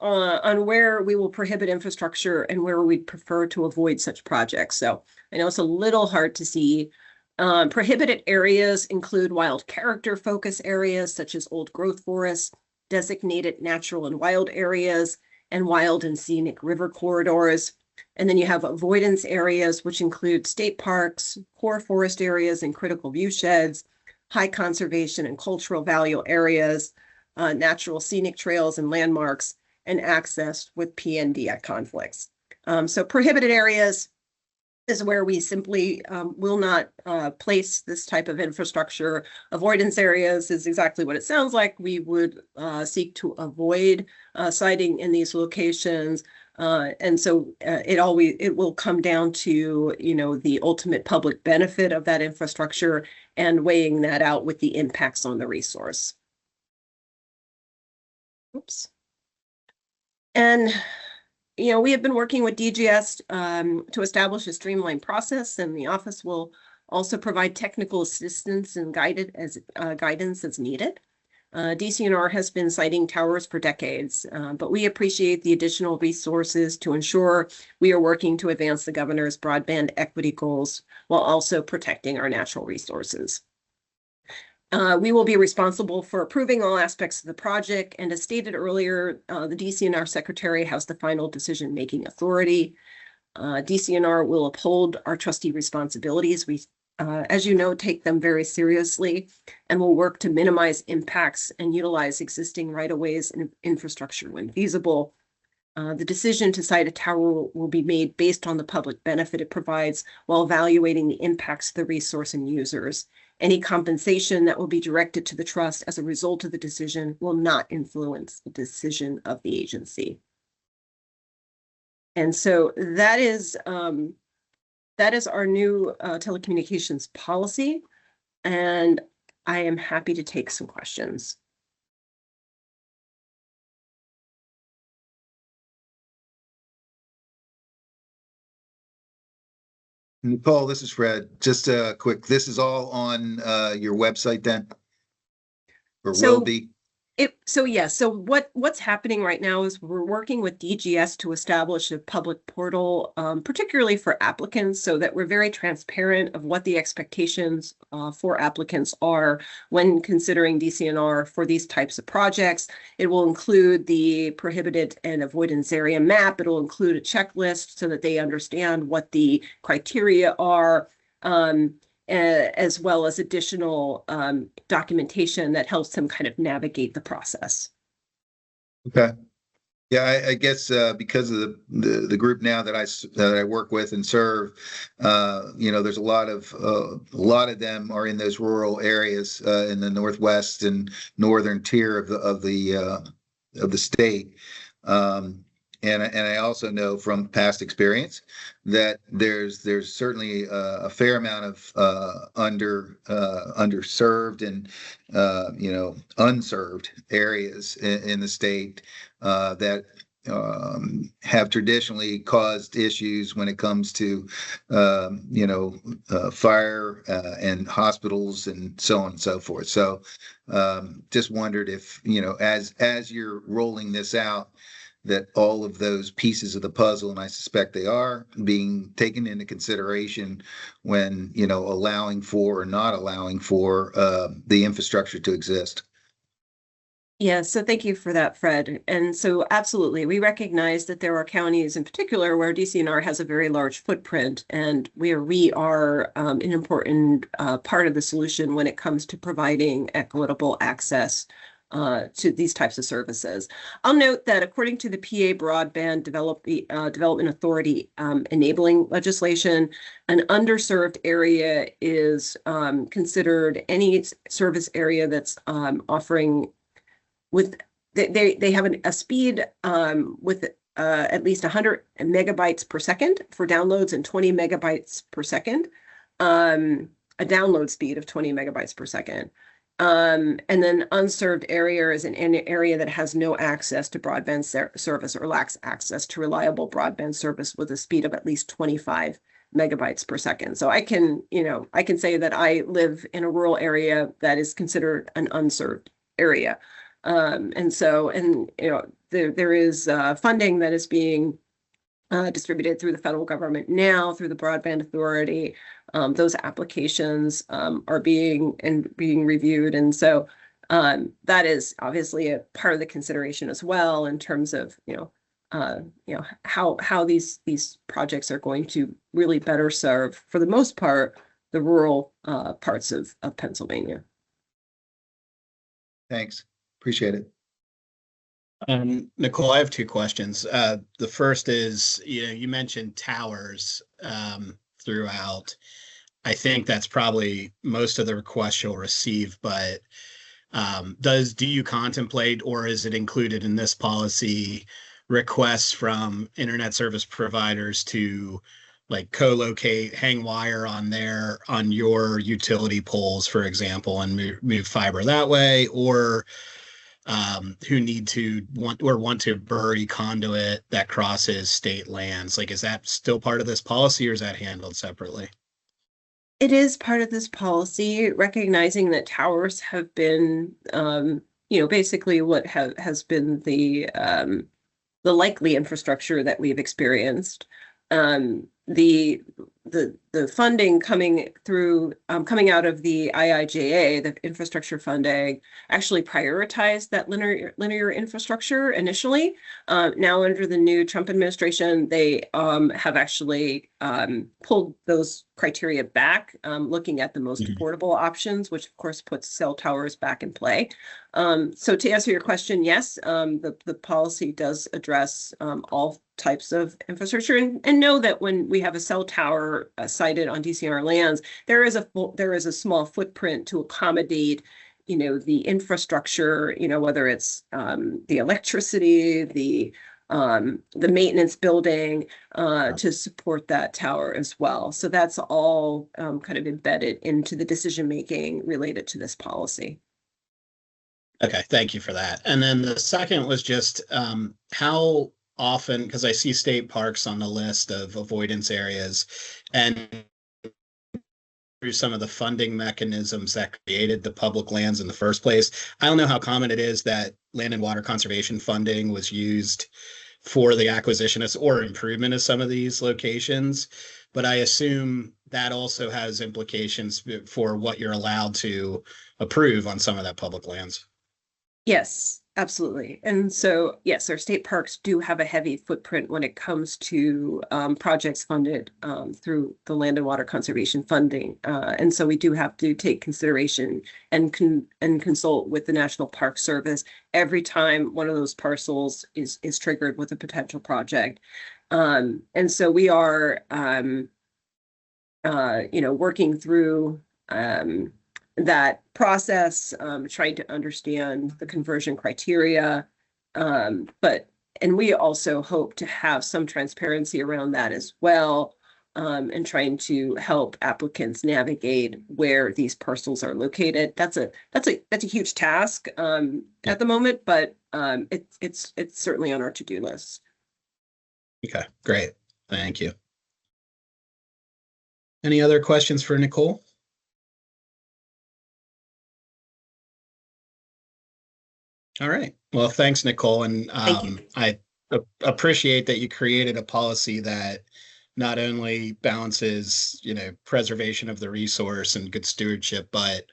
on where we will prohibit infrastructure and where we'd prefer to avoid such projects. So I know it's a little hard to see. Prohibited areas include wild character focus areas such as old growth forests, designated natural and wild areas, and wild and scenic river corridors. And then you have avoidance areas, which include state parks, core forest areas, and critical view sheds, high conservation and cultural value areas, natural scenic trails and landmarks, and access with PND conflicts. So prohibited areas is where we simply will not place this type of infrastructure. Avoidance areas is exactly what it sounds like. We would seek to avoid siting in these locations. And so it will come down to, the ultimate public benefit of that infrastructure and weighing that out with the impacts on the resource. Oops. And we have been working with DGS to establish a streamlined process, and the office will also provide technical assistance and guidance as needed. DCNR has been siting towers for decades, but we appreciate the additional resources to ensure we are working to advance the governor's broadband equity goals while also protecting our natural resources. We will be responsible for approving all aspects of the project, and as stated earlier, the DCNR secretary has the final decision-making authority. DCNR will uphold our trustee responsibilities. We, as you know, take them very seriously and will work to minimize impacts and utilize existing right-of-ways and infrastructure when feasible. The decision to site a tower will be made based on the public benefit it provides while evaluating the impacts of the resource and users. Any compensation that will be directed to the trust as a result of the decision will not influence the decision of the agency. And so that is our new telecommunications policy, and I am happy to take some questions. Nicole, this is Fred. Just quick, this is all on your website then? Or will be? So what's happening right now is we're working with DGS to establish a public portal, particularly for applicants, so that we're very transparent of what the expectations for applicants are when considering DCNR for these types of projects. It will include the prohibited and avoidance area map. It'll include a checklist so that they understand what the criteria are. As well as additional documentation that helps them kind of navigate the process. Okay. Yeah, I guess because of the group now that I work with and serve, there's a lot of them are in those rural areas in the northwest and northern tier of the state. And I also know from past experience that there's certainly a fair amount of underserved and unserved areas in the state that have traditionally caused issues when it comes to fire and hospitals and so on and so forth. So just wondered if as you're rolling this out, that all of those pieces of the puzzle, and I suspect they are, being taken into consideration when, allowing for or not allowing for the infrastructure to exist. Yeah, so thank you for that, Fred. And so absolutely, we recognize that there are counties in particular where DCNR has a very large footprint, and where we are an important part of the solution when it comes to providing equitable access to these types of services. I'll note that according to the PA Broadband Development Authority enabling legislation, an underserved area is considered any service area that's offering they have a speed with at least 100 megabytes per second for downloads and 20 megabytes per second, a download speed of 20 megabytes per second. And then unserved area is an area that has no access to broadband service or lacks access to reliable broadband service with a speed of at least 25 megabytes per second. So I can say that I live in a rural area that is considered an unserved area. There is funding that is being distributed through the federal government now through the Broadband Authority. Those applications are being reviewed, and so that is obviously a part of the consideration as well in terms of how these projects are going to really better serve, for the most part, the rural parts of Pennsylvania. Thanks. Appreciate it. Nicole, I have two questions. The first is, you mentioned towers throughout. I think that's probably most of the requests you'll receive, but do you contemplate, or is it included in this policy, requests from internet service providers to like co-locate, hang wire on your utility poles, for example, and move fiber that way, or who want to bury conduit that crosses state lands? Like, is that still part of this policy, or is that handled separately? It is part of this policy, recognizing that towers have been, basically what has been the likely infrastructure that we've experienced. The funding coming out of the IIJA, the infrastructure funding, actually prioritized that linear infrastructure initially. Now under the new Trump administration, they have actually pulled those criteria back, looking at the most affordable options, which of course puts cell towers back in play. So to answer your question, yes, the policy does address all types of infrastructure, and know that when we have a cell tower sited on DCR lands, there is a small footprint to accommodate, the infrastructure, whether it's the electricity, the maintenance building to support that tower as well. So that's all kind of embedded into the decision making related to this policy. Okay, thank you for that. And then the second was just how often, because I see state parks on the list of avoidance areas, and through some of the funding mechanisms that created the public lands in the first place, I don't know how common it is that land and water conservation funding was used for the acquisition or improvement of some of these locations, but I assume that also has implications for what you're allowed to approve on some of that public lands. Yes, absolutely. And so, yes, our state parks do have a heavy footprint when it comes to projects funded through the land and water conservation funding. And so we do have to take consideration and consult with the National Park Service every time one of those parcels is triggered with a potential project. And so we are, working through that process, trying to understand the conversion criteria. And we also hope to have some transparency around that as well, and trying to help applicants navigate where these parcels are located. That's a huge task at the moment, but it's certainly on our to-do list. Okay, great. Thank you. Any other questions for Nicole? All right. Well, thanks, Nicole. And I appreciate that you created a policy that not only balances, preservation of the resource and good stewardship, but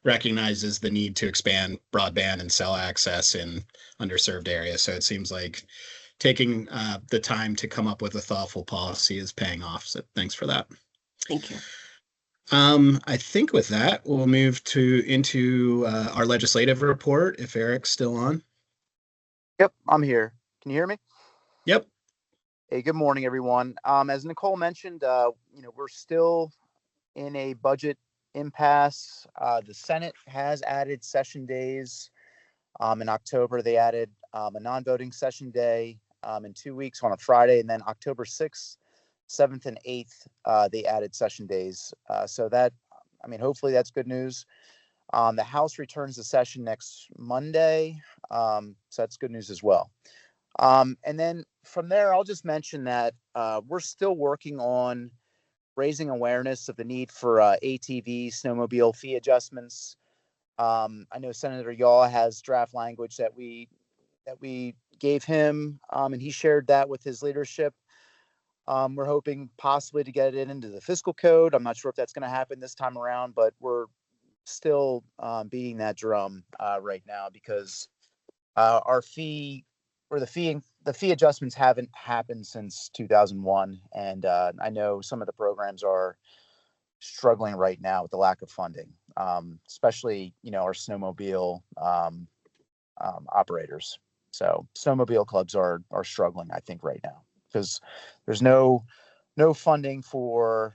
recognizes the need to expand broadband and cell access in underserved areas. So it seems like taking the time to come up with a thoughtful policy is paying off. So thanks for that. Thank you. I think with that, we'll move into our legislative report, if Eric's still on. Yep, I'm here. Can you hear me? Yep. Hey, good morning, everyone. As Nicole mentioned, we're still in a budget impasse. The Senate has added session days. In October, they added a non-voting session day in 2 weeks on a Friday, and then October 6th, 7th and 8th, they added session days. So that, hopefully that's good news. The House returns to session next Monday. So that's good news as well. And then from there, I'll just mention that we're still working on raising awareness of the need for ATV snowmobile fee adjustments. I know Senator Yaw has draft language that we gave him, and he shared that with his leadership. We're hoping possibly to get it into the fiscal code. I'm not sure if that's going to happen this time around, but we're still beating that drum right now because our fee, or the fee the fee adjustments haven't happened since 2001, and I know some of the programs are struggling right now with the lack of funding, especially our snowmobile operators. So snowmobile clubs are struggling, I think, right now because there's no funding for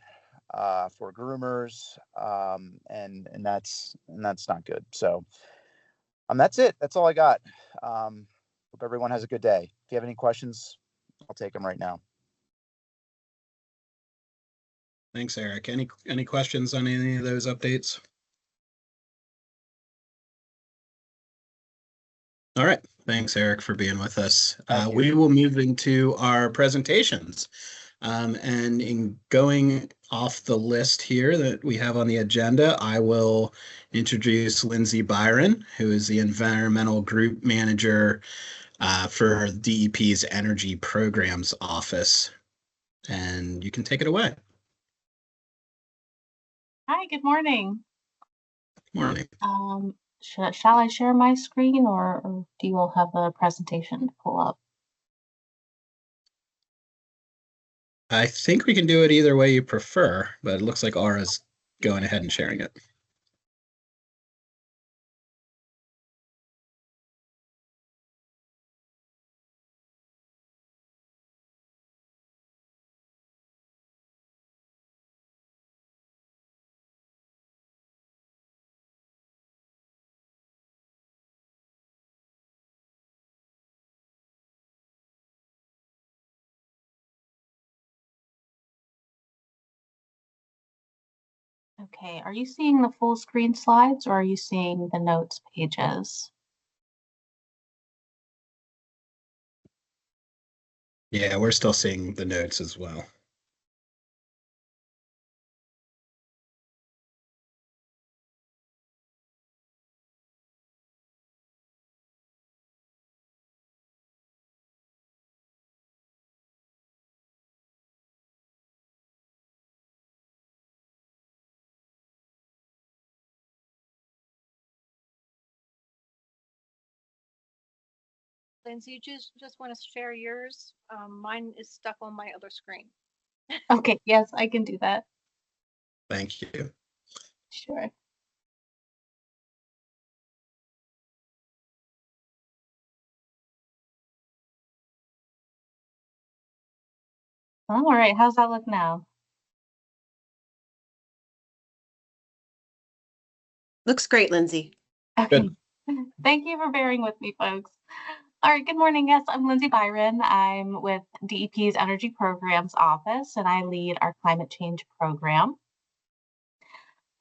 groomers, and that's not good. So that's it. That's all I got. Hope everyone has a good day. If you have any questions, I'll take them right now. Thanks, Eric. Any questions on any of those updates? All right. Thanks, Eric, for being with us. We will move into our presentations. And in going off the list here that we have on the agenda, I will introduce Lindsay Byron, who is the Environmental Group Manager for DEP's Energy Programs Office. And you can take it away. Hi, good morning. Morning. Shall I share my screen or do you all have a presentation to pull up? I think we can do it either way you prefer, but it looks like Aura's going ahead and sharing it. Okay, are you seeing the full screen slides or are you seeing the notes pages? Yeah, we're still seeing the notes as well. Lindsay, you just want to share yours? Mine is stuck on my other screen. Okay, yes, I can do that. Thank you. Sure. All right, how's that look now? Looks great, Lindsay. Okay. Thank you for bearing with me, folks. All right, good morning. Yes, I'm Lindsay Byron. I'm with DEP's Energy Programs Office, and I lead our climate change program.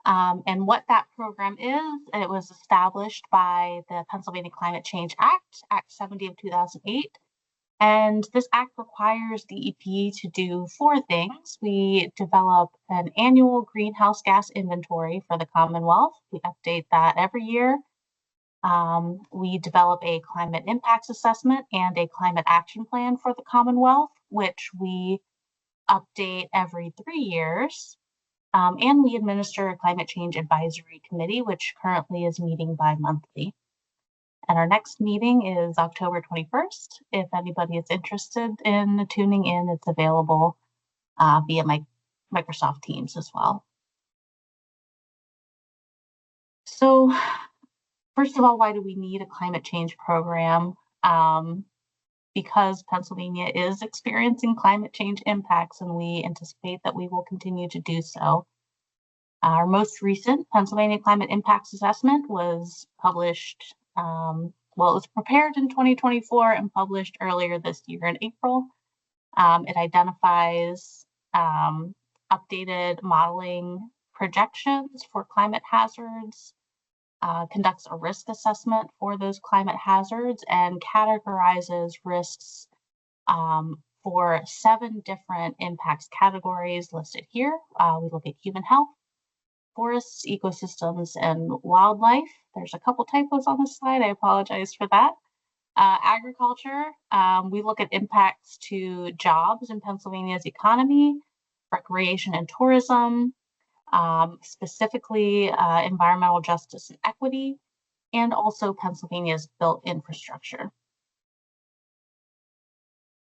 And what that program is, it was established by the Pennsylvania Climate Change Act, Act 70 of 2008. And this act requires DEP to do 4 things. We develop an annual greenhouse gas inventory for the Commonwealth. We update that every year. We develop a climate impacts assessment and a climate action plan for the Commonwealth, which we update every 3 years. And we administer a climate change advisory committee, which currently is meeting bi-monthly. And our next meeting is October 21st. If anybody is interested in tuning in, it's available via Microsoft Teams as well. So first of all, why do we need a climate change program? Because Pennsylvania is experiencing climate change impacts, and we anticipate that we will continue to do so. Our most recent Pennsylvania Climate Impacts Assessment was published, it was prepared in 2024 and published earlier this year in April. It identifies updated modeling projections for climate hazards, conducts a risk assessment for those climate hazards, and categorizes risks for 7 different impacts categories listed here. We look at human health, forests, ecosystems, and wildlife. There's a couple typos on this slide. I apologize for that. Agriculture, we look at impacts to jobs in Pennsylvania's economy, recreation and tourism, specifically environmental justice and equity, and also Pennsylvania's built infrastructure.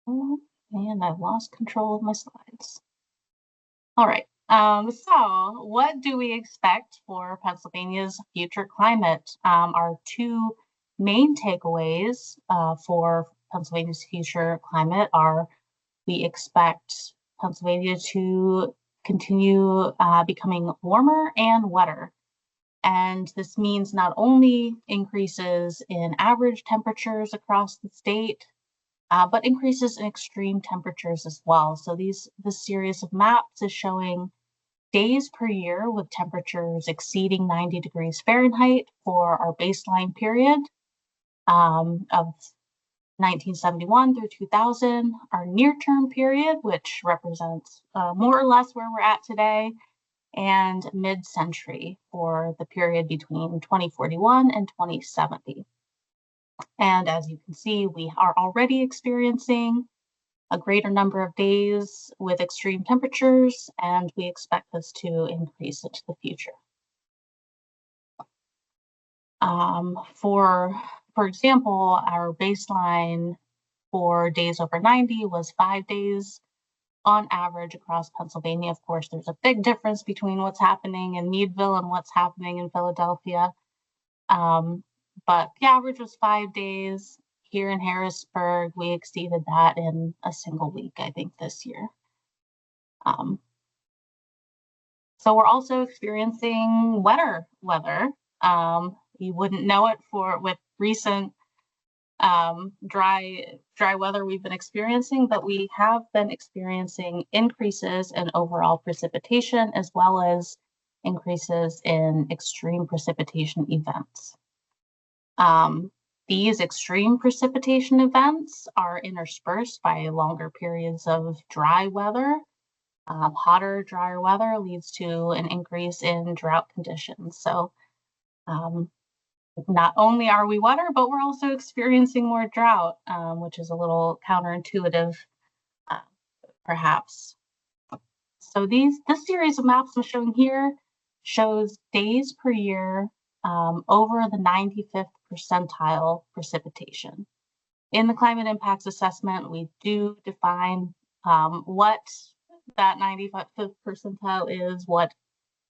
And I've lost control of my slides. All right. So what do we expect for Pennsylvania's future climate? Our two main takeaways for Pennsylvania's future climate are we expect Pennsylvania to continue becoming warmer and wetter. And this means not only increases in average temperatures across the state, but increases in extreme temperatures as well. So this series of maps is showing days per year with temperatures exceeding 90 degrees Fahrenheit for our baseline period of 1971 through 2000, our near-term period, which represents more or less where we're at today, and mid-century for the period between 2041 and 2070. And as you can see, we are already experiencing a greater number of days with extreme temperatures, and we expect this to increase into the future. For example, our baseline for days over 90 was 5 days on average across Pennsylvania. Of course, there's a big difference between what's happening in Meadville and what's happening in Philadelphia. But the average was 5 days. Here in Harrisburg, we exceeded that in a single week, I think, this year. So we're also experiencing wetter weather. You wouldn't know it with recent dry weather we've been experiencing, but we have been experiencing increases in overall precipitation as well as increases in extreme precipitation events. These extreme precipitation events are interspersed by longer periods of dry weather. Hotter, drier weather leads to an increase in drought conditions. So not only are we wetter, but we're also experiencing more drought, which is a little counterintuitive, perhaps. So this series of maps I'm showing here shows days per year over the 95th percentile precipitation. In the climate impacts assessment, we do define what that 95th percentile is, what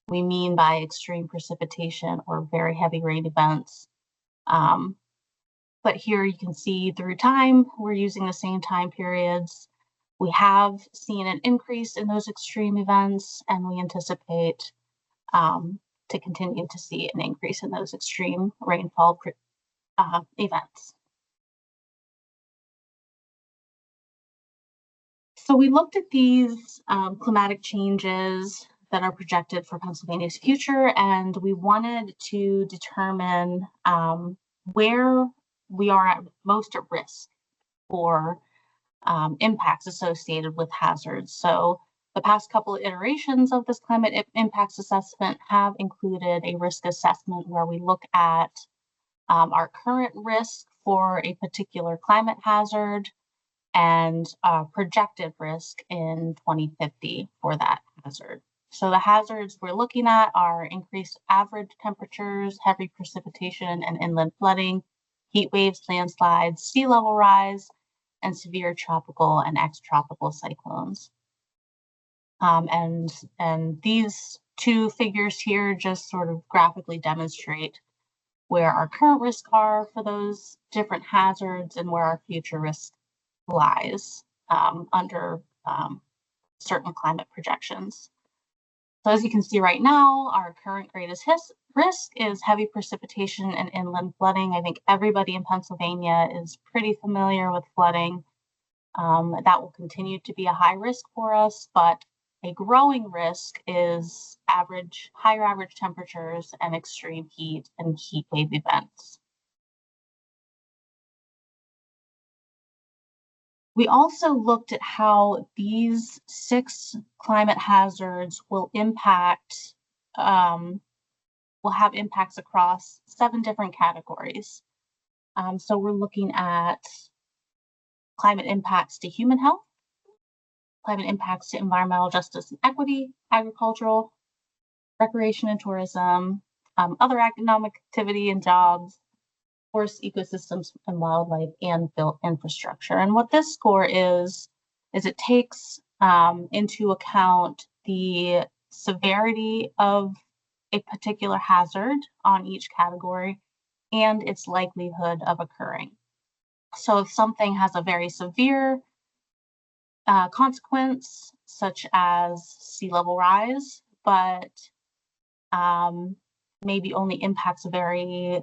we mean by extreme precipitation or very heavy rain events. But here you can see through time, we're using the same time periods. We have seen an increase in those extreme events, and we anticipate to continue to see an increase in those extreme rainfall events. So we looked at these climatic changes that are projected for Pennsylvania's future, and we wanted to determine where we are most at risk for impacts associated with hazards. So the past couple of iterations of this climate impacts assessment have included a risk assessment where we look at our current risk for a particular climate hazard and projected risk in 2050 for that hazard. So the hazards we're looking at are increased average temperatures, heavy precipitation and inland flooding, heat waves, landslides, sea level rise, and severe tropical and ex-tropical cyclones. And these two figures here just sort of graphically demonstrate where our current risks are for those different hazards and where our future risk lies under certain climate projections. So as you can see right now, our current greatest risk is heavy precipitation and inland flooding. I think everybody in Pennsylvania is pretty familiar with flooding. That will continue to be a high risk for us, but a growing risk is higher average temperatures and extreme heat and heat wave events. We also looked at how these 6 climate hazards will have impacts across 7 different categories. So we're looking at climate impacts to human health, climate impacts to environmental justice and equity, agricultural, recreation and tourism, other economic activity and jobs, forest ecosystems and wildlife, and built infrastructure. And what this score is it takes into account the severity of a particular hazard on each category and its likelihood of occurring. So if something has a very severe consequence, such as sea level rise, but maybe only impacts a very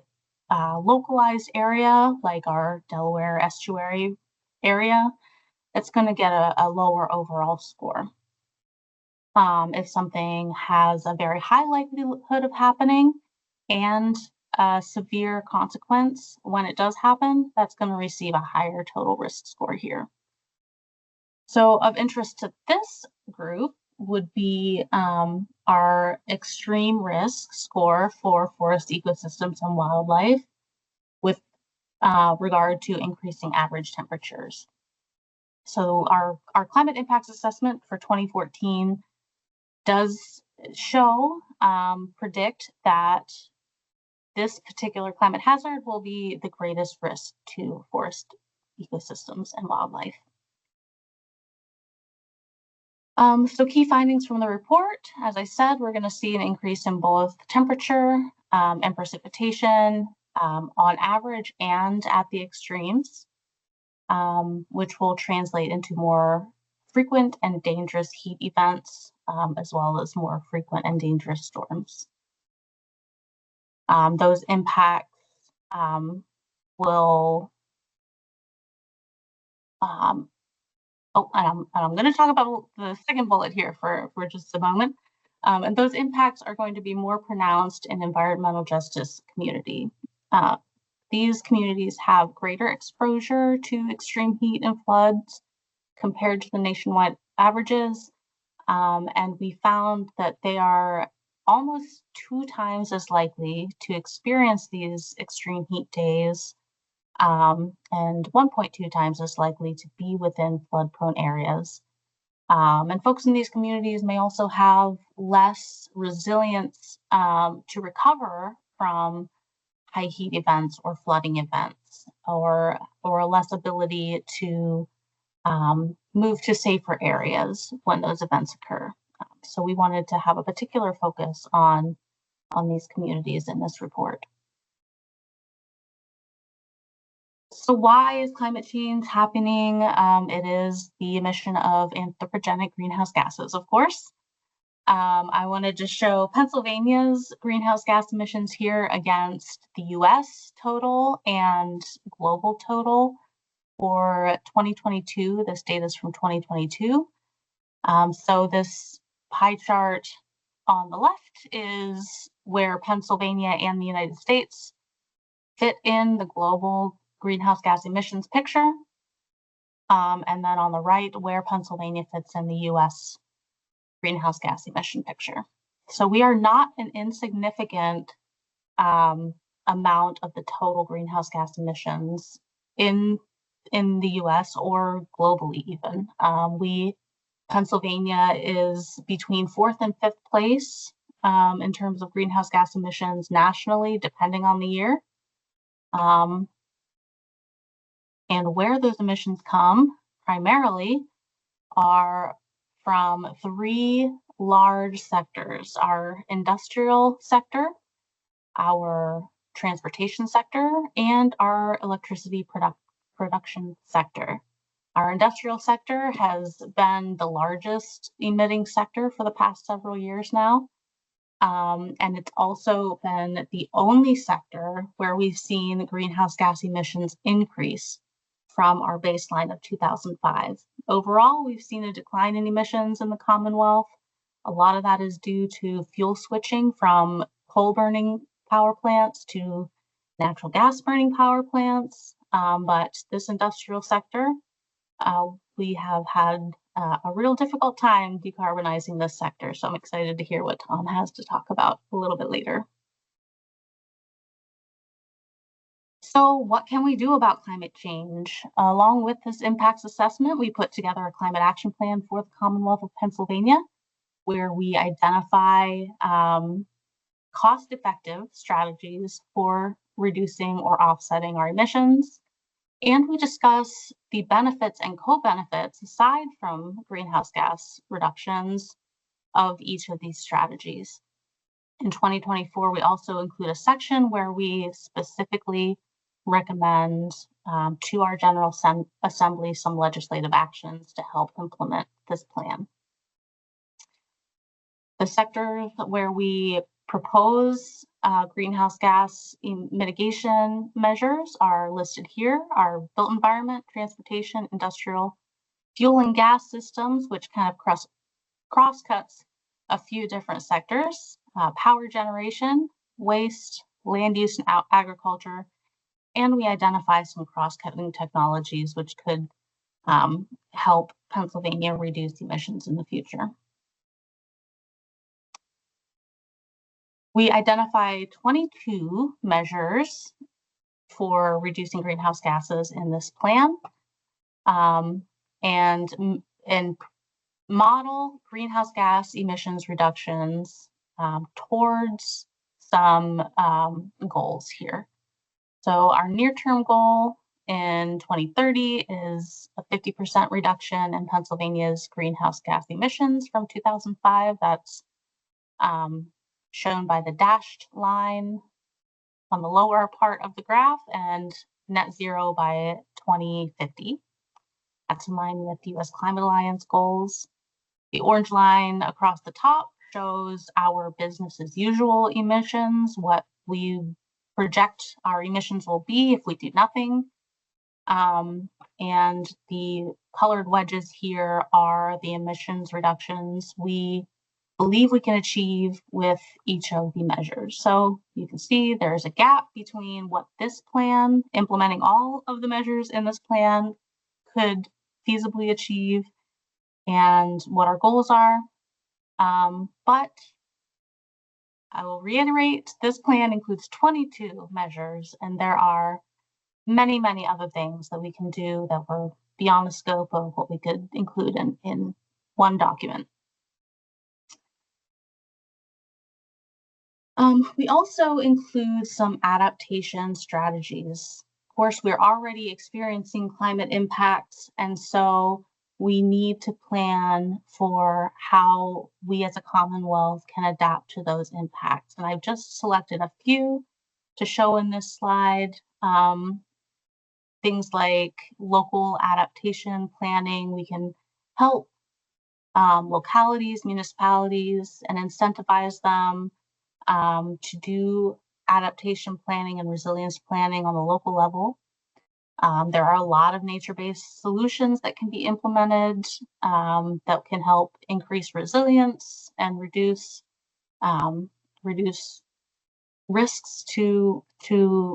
localized area, like our Delaware estuary area, it's going to get a lower overall score. If something has a very high likelihood of happening and a severe consequence when it does happen, that's going to receive a higher total risk score here. So of interest to this group would be our extreme risk score for forest ecosystems and wildlife with regard to increasing average temperatures. So our climate impacts assessment for 2014 does show, predict that this particular climate hazard will be the greatest risk to forest ecosystems and wildlife. So key findings from the report, as I said, we're going to see an increase in both temperature and precipitation on average and at the extremes, which will translate into more frequent and dangerous heat events, as well as more frequent and dangerous storms. Those impacts will and I'm going to talk about the second bullet here for just a moment. And those impacts are going to be more pronounced in environmental justice community. These communities have greater exposure to extreme heat and floods compared to the nationwide averages. And we found that they are almost 2 times as likely to experience these extreme heat days and 1.2 times as likely to be within flood-prone areas. And folks in these communities may also have less resilience to recover from high heat events or flooding events, or less ability to move to safer areas when those events occur. So we wanted to have a particular focus on these communities in this report. So why is climate change happening? It is the emission of anthropogenic greenhouse gases, of course. I wanted to show Pennsylvania's greenhouse gas emissions here against the US total and global total for 2022. This data is from 2022. So this pie chart on the left is where Pennsylvania and the United States fit in the global greenhouse gas emissions picture. And then on the right, where Pennsylvania fits in the US greenhouse gas emission picture. So we are not an insignificant amount of the total greenhouse gas emissions in the US or globally even. Pennsylvania is between 4th and 5th place in terms of greenhouse gas emissions nationally, depending on the year. And where those emissions come primarily are from 3 large sectors: our industrial sector, our transportation sector, and our electricity production sector. Our industrial sector has been the largest emitting sector for the past several years now. And it's also been the only sector where we've seen greenhouse gas emissions increase from our baseline of 2005. Overall, we've seen a decline in emissions in the Commonwealth. A lot of that is due to fuel switching from coal burning power plants to natural gas burning power plants. But this industrial sector, we have had a real difficult time decarbonizing this sector. So I'm excited to hear what Tom has to talk about a little bit later. So what can we do about climate change? Along with this impacts assessment, we put together a climate action plan for the Commonwealth of Pennsylvania, where we identify cost-effective strategies for reducing or offsetting our emissions. And we discuss the benefits and co-benefits aside from greenhouse gas reductions of each of these strategies. In 2024, we also include a section where we specifically recommend to our General Assembly some legislative actions to help implement this plan. The sectors where we propose greenhouse gas mitigation measures are listed here: our built environment, transportation, industrial, fuel and gas systems, which kind of cross-cuts a few different sectors, power generation, waste, land use and agriculture, and we identify some cross-cutting technologies which could help Pennsylvania reduce emissions in the future. We identify 22 measures for reducing greenhouse gases in this plan, and model greenhouse gas emissions reductions towards some goals here. So our near-term goal in 2030 is a 50% reduction in Pennsylvania's greenhouse gas emissions from 2005. That's shown by the dashed line on the lower part of the graph, and net zero by 2050. That's in line with the US Climate Alliance goals. The orange line across the top shows our business as usual emissions, what we project our emissions will be if we do nothing. And the colored wedges here are the emissions reductions we believe we can achieve with each of the measures. So you can see there's a gap between what this plan, implementing all of the measures in this plan, could feasibly achieve and what our goals are. But I will reiterate, this plan includes 22 measures, and there are many, many other things that we can do that were beyond the scope of what we could include in one document. We also include some adaptation strategies. Of course, we're already experiencing climate impacts, and so we need to plan for how we as a Commonwealth can adapt to those impacts. And I've just selected a few to show in this slide. Things like local adaptation planning. We can help localities, municipalities, and incentivize them to do adaptation planning and resilience planning on the local level. There are a lot of nature-based solutions that can be implemented that can help increase resilience and reduce risks to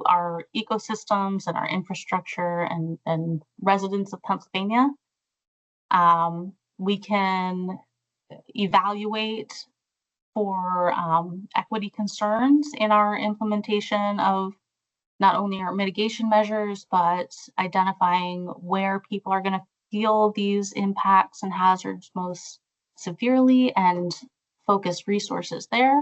our ecosystems and our infrastructure and residents of Pennsylvania. We can evaluate for equity concerns in our implementation of not only our mitigation measures, but identifying where people are going to feel these impacts and hazards most severely and focus resources there.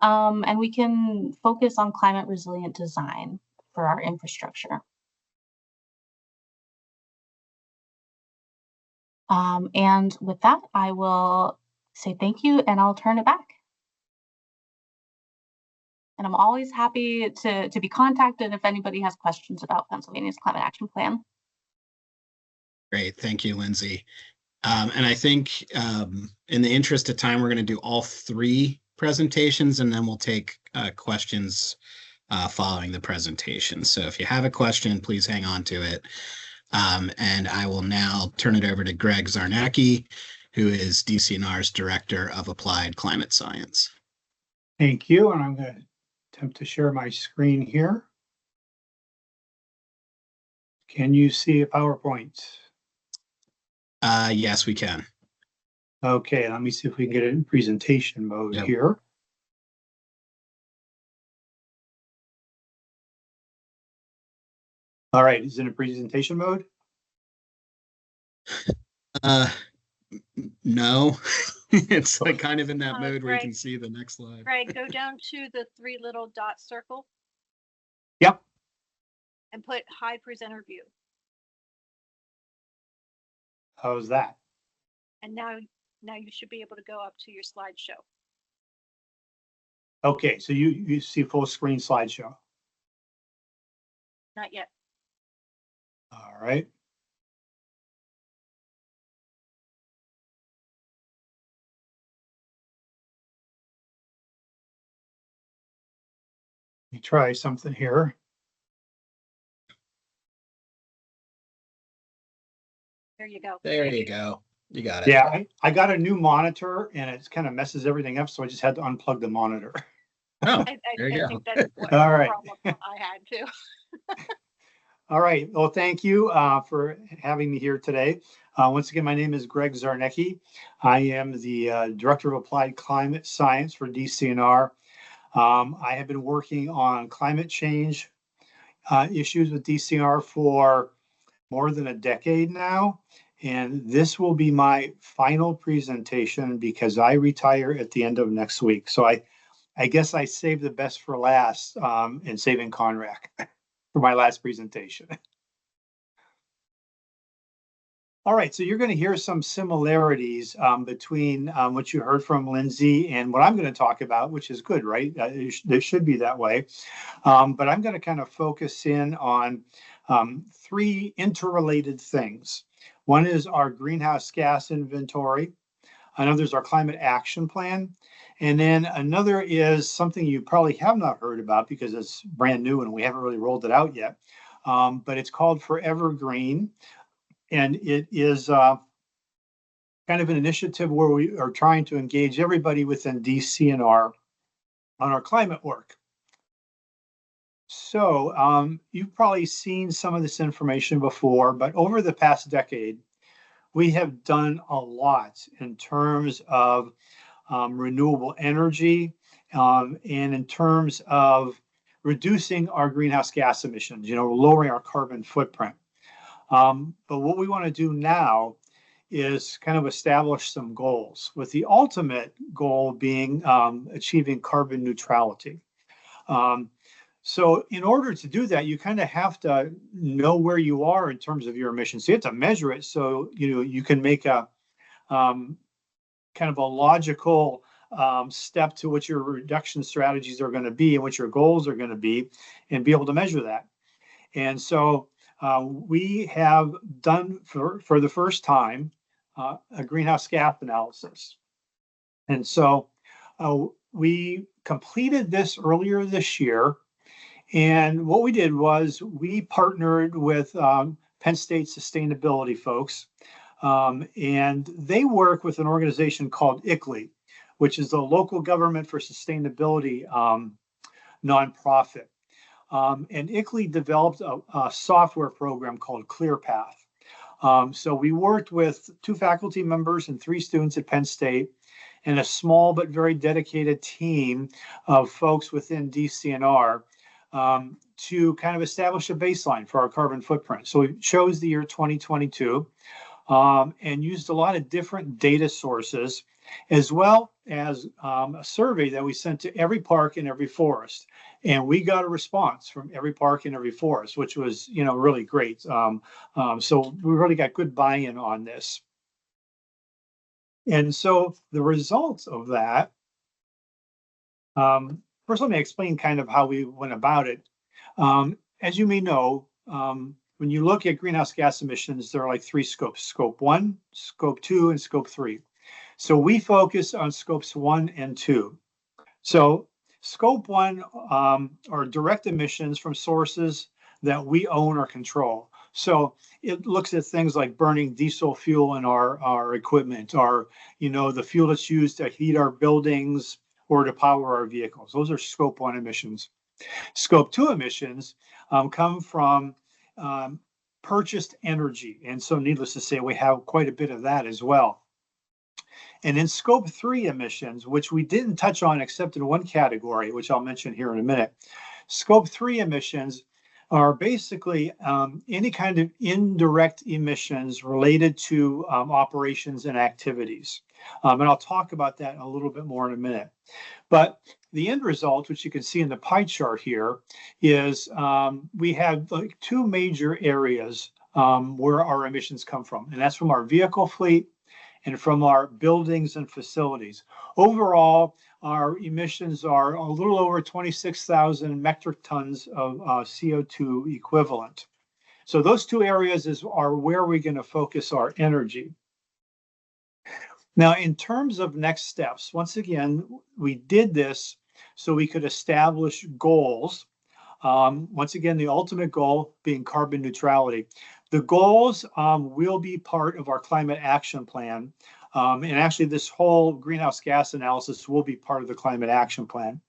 And we can focus on climate resilient design for our infrastructure. And with that, I will say thank you and I'll turn it back. And I'm always happy to be contacted if anybody has questions about Pennsylvania's Climate Action Plan. Great, thank you, Lindsay. And I think in the interest of time, we're going to do all three presentations and then we'll take questions following the presentation. So if you have a question, please hang on to it. And I will now turn it over to Greg Zarnacki, who is DCNR's Director of Applied Climate Science. Thank you, and I'm going to attempt to share my screen here. Can you see a PowerPoint? Yes, we can. Okay, let me see if we can get it in presentation mode here. All right, is it in presentation mode? No, it's like kind of in that mode where you Greg, can see the next slide. Greg, go down to the three little dot circle. Yep. And put high presenter view. How's that? And now you should be able to go up to your slideshow. Okay, so you see full screen slideshow. Not yet. All right. Let me try something here. There you go. There you go. You got it. Yeah, I got a new monitor and it kind of messes everything up, so I just had to unplug the monitor. Oh, I there you go. think that's what All right. problem I had too. All right. Well, thank you for having me here today. Once again, my name is Greg Zarnecki. I am the Director of Applied Climate Science for DCNR. I have been working on climate change issues with DCNR for more than a decade now. And this will be my final presentation because I retire at the end of next week. So I guess I saved the best for last in saving CONRAC for my last presentation. All right, so you're going to hear some similarities between what you heard from Lindsay and what I'm going to talk about, which is good, right? It should be that way. But I'm going to kind of focus in on three interrelated things. One is our greenhouse gas inventory. Another is our climate action plan. And then another is something you probably have not heard about because it's brand new and we haven't really rolled it out yet. But it's called Forever Green. And it is kind of an initiative where we are trying to engage everybody within DCNR on our climate work. So you've probably seen some of this information before, but over the past decade, we have done a lot in terms of renewable energy and in terms of reducing our greenhouse gas emissions, lowering our carbon footprint. But what we want to do now is kind of establish some goals, with the ultimate goal being achieving carbon neutrality. So in order to do that, you kind of have to know where you are in terms of your emissions. So you have to measure it so you can make a kind of a logical step to what your reduction strategies are going to be and what your goals are going to be, and be able to measure that. And so we have done for the first time a greenhouse gas analysis. And so we completed this earlier this year. And what we did was we partnered with Penn State sustainability folks, and they work with an organization called ICLEI, which is the Local Government for Sustainability nonprofit. And ICLEI developed a software program called ClearPath. So we worked with 2 faculty members and 3 students at Penn State and a small but very dedicated team of folks within DCNR to kind of establish a baseline for our carbon footprint. So we chose the year 2022 and used a lot of different data sources, as well as a survey that we sent to every park and every forest. And we got a response from every park and every forest, which was, really great. So we really got good buy-in on this. And so the results of that, first, let me explain kind of how we went about it. As you may know, when you look at greenhouse gas emissions, there are like 3 scopes: Scope 1, Scope 2, and Scope 3. So we focus on Scopes 1 and 2. So Scope 1 are direct emissions from sources that we own or control. So it looks at things like burning diesel fuel in our equipment, or, the fuel that's used to heat our buildings or to power our vehicles. Those are Scope 1 emissions. Scope 2 emissions come from purchased energy. And so needless to say, we have quite a bit of that as well. And in Scope 3 emissions, which we didn't touch on except in one category, which I'll mention here in a minute, Scope 3 emissions are basically any kind of indirect emissions related to operations and activities. And I'll talk about that a little bit more in a minute. But the end result, which you can see in the pie chart here, is we have like two major areas where our emissions come from, and that's from our vehicle fleet and from our buildings and facilities. Overall, our emissions are a little over 26,000 metric tons of CO2 equivalent. So those two areas are where we're going to focus our energy. Now, in terms of next steps, once again, we did this so we could establish goals. Once again, the ultimate goal being carbon neutrality. The goals will be part of our climate action plan. And actually, this whole greenhouse gas analysis will be part of the climate action plan.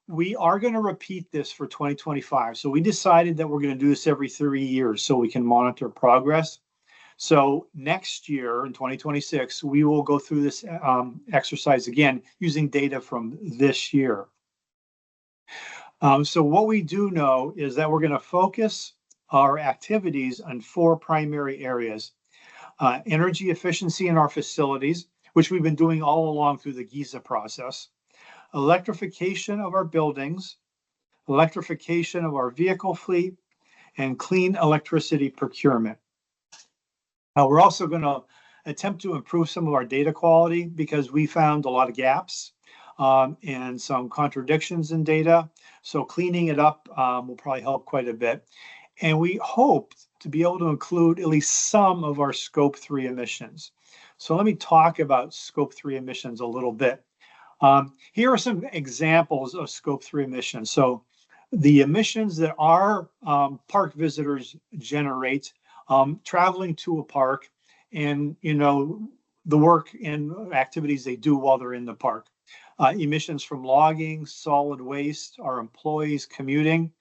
We are going to repeat this for 2025. So we decided that we're going to do this every 3 years so we can monitor progress. So next year in 2026, we will go through this exercise again using data from this year. So what we do know is that we're going to focus our activities on 4 primary areas. Energy efficiency in our facilities, which we've been doing all along through the GIZA process. Electrification of our buildings, electrification of our vehicle fleet, and clean electricity procurement. We're also going to attempt to improve some of our data quality because we found a lot of gaps and some contradictions in data. So cleaning it up will probably help quite a bit. And we hope to be able to include at least some of our Scope 3 emissions. So let me talk about Scope 3 emissions a little bit. Here are some examples of Scope 3 emissions. So the emissions that our park visitors generate traveling to a park and, the work and activities they do while they're in the park. Emissions from logging, solid waste, our employees commuting,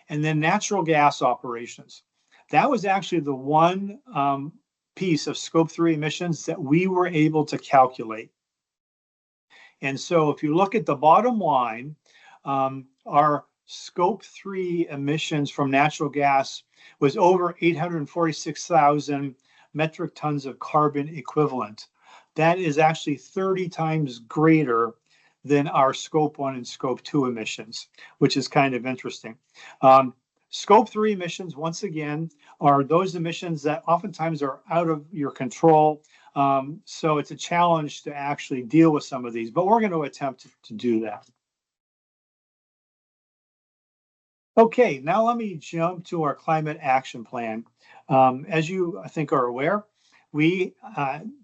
and then natural gas operations. That was actually the one piece of Scope 3 emissions that we were able to calculate. And so if you look at the bottom line, our Scope 3 emissions from natural gas was over 846,000 metric tons of carbon equivalent. That is actually 30 times greater than our Scope 1 and Scope 2 emissions, which is kind of interesting. Scope 3 emissions, once again, are those emissions that oftentimes are out of your control. So it's a challenge to actually deal with some of these, but we're going to attempt to do that. Okay, now let me jump to our climate action plan. As you, I think, are aware, we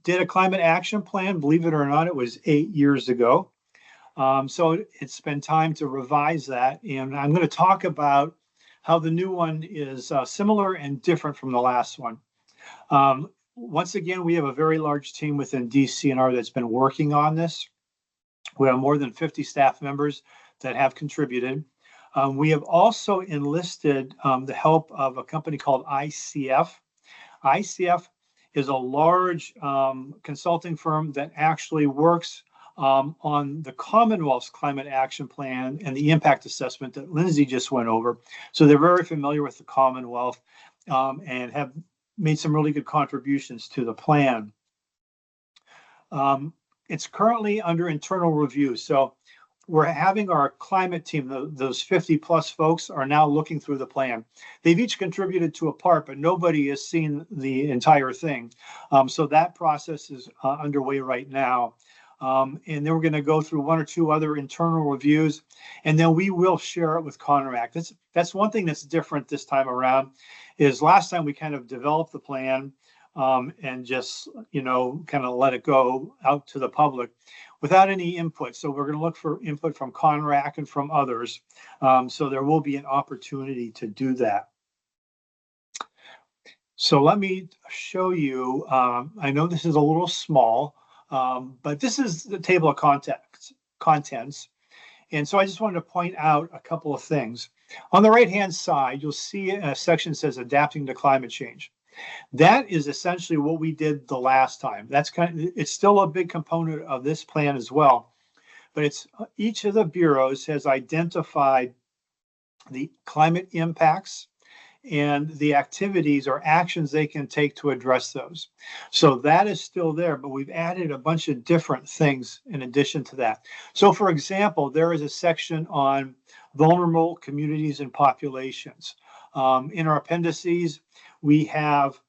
did a climate action plan. Believe it or not, it was 8 years ago. So it's been time to revise that. And I'm going to talk about how the new one is similar and different from the last one. Once again, we have a very large team within DCNR that's been working on this. We have more than 50 staff members that have contributed. We have also enlisted the help of a company called ICF. ICF is a large consulting firm that actually works on the Commonwealth's climate action plan and the impact assessment that Lindsay just went over. So they're very familiar with the Commonwealth and have made some really good contributions to the plan. It's currently under internal review. So we're having our climate team, those 50 plus folks are now looking through the plan. They've each contributed to a part, but nobody has seen the entire thing. So that process is underway right now. And then we're going to go through 1 or 2 other internal reviews, and then we will share it with CONRAC. That's one thing that's different this time around, is last time we kind of developed the plan and just, kind of let it go out to the public without any input. So we're going to look for input from CONRAC and from others. So there will be an opportunity to do that. So let me show you, I know this is a little small, but this is the table of contents. And so I just wanted to point out a couple of things. On the right-hand side, you'll see a section that says adapting to climate change. That is essentially what we did the last time. It's still a big component of this plan as well, but it's each of the bureaus has identified the climate impacts and the activities or actions they can take to address those. So that is still there, but we've added a bunch of different things in addition to that. So for example, there is a section on vulnerable communities and populations. In our appendices, we have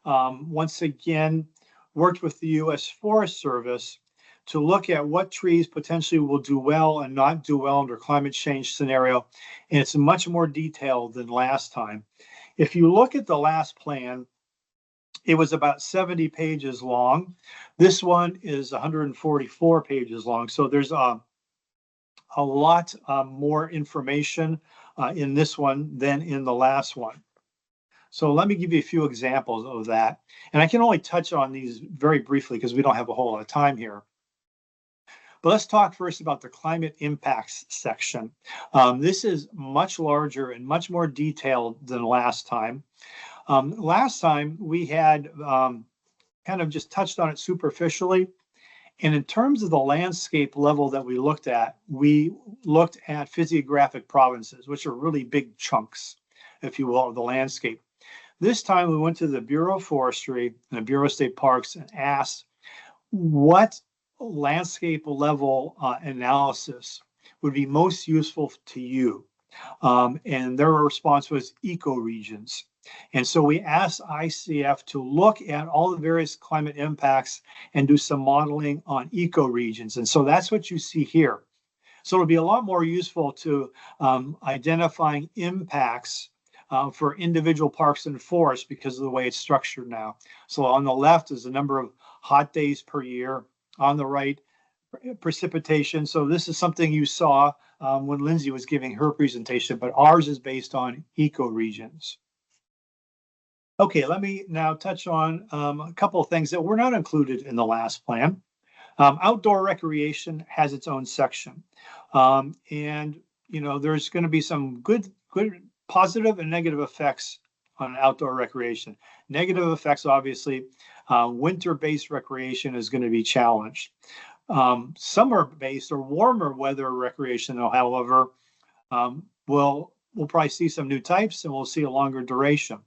once again worked with the U.S. Forest Service to look at what trees potentially will do well and not do well under climate change scenario. And it's much more detailed than last time. If you look at the last plan, it was about 70 pages long. This one is 144 pages long. So there's a lot more information in this one than in the last one. So let me give you a few examples of that. And I can only touch on these very briefly because we don't have a whole lot of time here. But let's talk first about the climate impacts section. This is much larger and much more detailed than last time. Last time we had kind of just touched on it superficially. And in terms of the landscape level that we looked at physiographic provinces, which are really big chunks, if you will, of the landscape. This time we went to the Bureau of Forestry and the Bureau of State Parks and asked what landscape level analysis would be most useful to you. And their response was ecoregions. And so we asked ICF to look at all the various climate impacts and do some modeling on ecoregions. And so that's what you see here. So it'll be a lot more useful to identifying impacts for individual parks and forests because of the way it's structured now. So on the left is the number of hot days per year. On the right, precipitation. So this is something you saw when Lindsay was giving her presentation, but ours is based on ecoregions. Okay, let me now touch on a couple of things that were not included in the last plan. Outdoor recreation has its own section. And, you know, there's going to be some good positive and negative effects on outdoor recreation. Negative effects, obviously, winter-based recreation is going to be challenged. Summer-based or warmer weather recreation, though, however, we'll probably see some new types and we'll see a longer duration.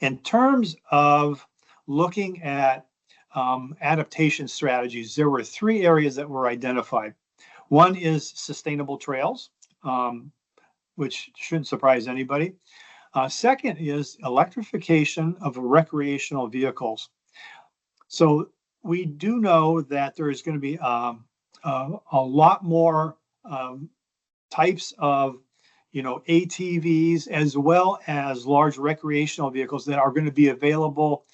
In terms of looking at adaptation strategies, there were 3 areas that were identified. One is sustainable trails, which shouldn't surprise anybody. Second is electrification of recreational vehicles. So we do know that there is going to be a lot more types of, you know, ATVs as well as large recreational vehicles that are going to be available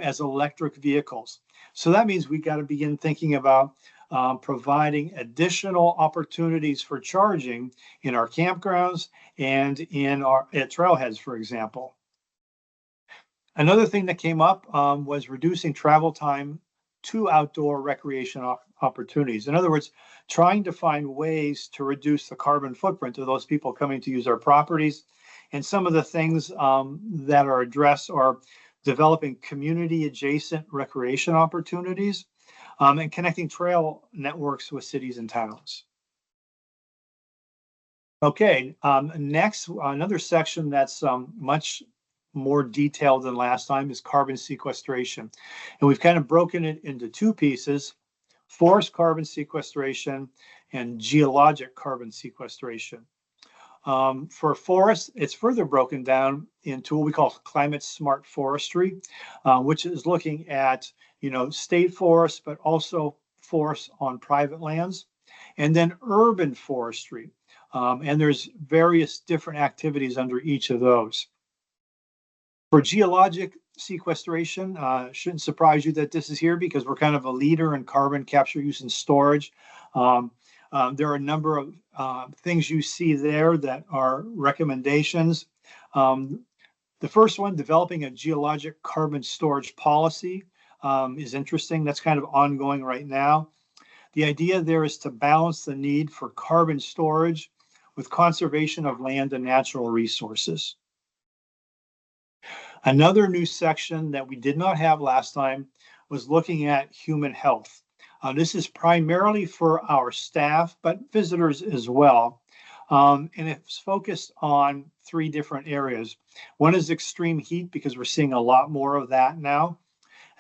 as electric vehicles. So that means we got to begin thinking about providing additional opportunities for charging in our campgrounds and in our trailheads, for example. Another thing that came up was reducing travel time to outdoor recreation opportunities. In other words, trying to find ways to reduce the carbon footprint of those people coming to use our properties. And some of the things that are addressed are developing community adjacent recreation opportunities and connecting trail networks with cities and towns. Okay, next, another section that's much more detailed than last time is carbon sequestration. And we've kind of broken it into 2 pieces, forest carbon sequestration and geologic carbon sequestration. For forests, it's further broken down into what we call climate smart forestry, which is looking at, you know, state forests, but also forests on private lands, and then urban forestry. And there's various different activities under each of those. For geologic sequestration, shouldn't surprise you that this is here because we're kind of a leader in carbon capture, use, and storage. There are a number of things you see there that are recommendations. The first one, developing a geologic carbon storage policy, is interesting. That's kind of ongoing right now. The idea there is to balance the need for carbon storage with conservation of land and natural resources. Another new section that we did not have last time was looking at human health. This is primarily for our staff, but visitors as well. And it's focused on three different areas. One is extreme heat, because we're seeing a lot more of that now.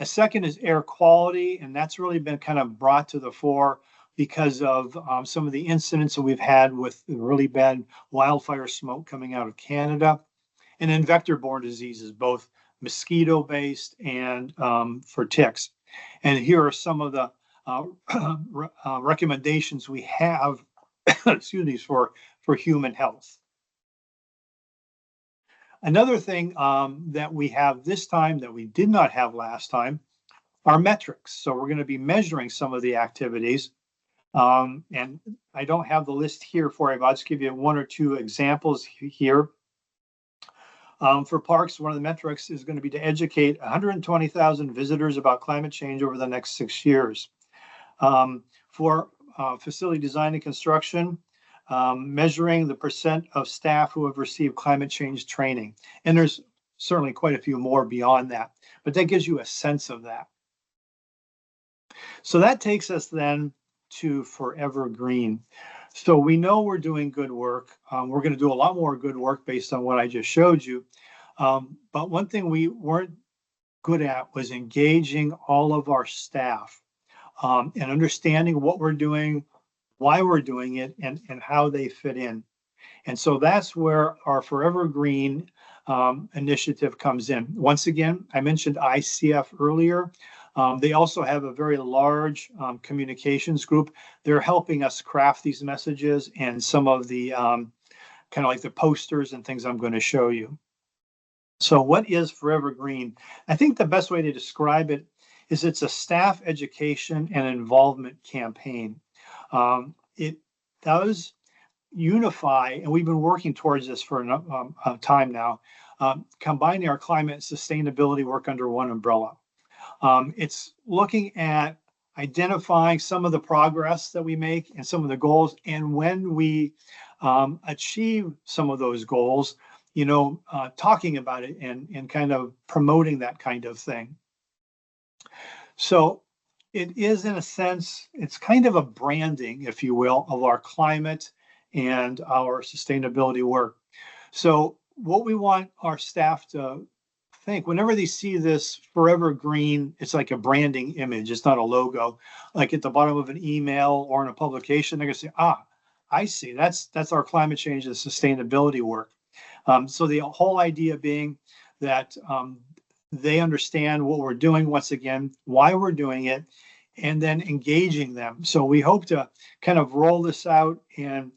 A second is air quality, and that's really been kind of brought to the fore because of some of the incidents that we've had with really bad wildfire smoke coming out of Canada. And then vector-borne diseases, both mosquito-based and for ticks. And here are some of the recommendations we have, excuse me, for human health. Another thing that we have this time that we did not have last time are metrics. So we're going to be measuring some of the activities. And I don't have the list here for you, but I'll just give you one or two examples here. For parks, one of the metrics is going to be to educate 120,000 visitors about climate change over the next 6 years. For facility design and construction, measuring the percent of staff who have received climate change training. And there's certainly quite a few more beyond that, but that gives you a sense of that. So that takes us then to Forever Green. So we know we're doing good work. We're going to do a lot more good work based on what I just showed you. But one thing we weren't good at was engaging all of our staff and understanding what we're doing, why we're doing it, and how they fit in. And so that's where our Forever Green initiative comes in. Once again, I mentioned ICF earlier. They also have a very large communications group. They're helping us craft these messages and some of the kind of like the posters and things I'm going to show you. So what is Forever Green? I think the best way to describe it is it's a staff education and involvement campaign. It does unify, and we've been working towards this for a time now, combining our climate and sustainability work under one umbrella. It's looking at identifying some of the progress that we make and some of the goals, and when we achieve some of those goals, you know, talking about it and kind of promoting that kind of thing. So it is, in a sense, it's kind of a branding, if you will, of our climate and our sustainability work. So what we want our staff to think, whenever they see this Forever Green, it's like a branding image. It's not a logo. Like at the bottom of an email or in a publication, they're going to say, ah, I see. That's our climate change and sustainability work. So the whole idea being that they understand what we're doing, once again, why we're doing it, and then engaging them. So we hope to kind of roll this out and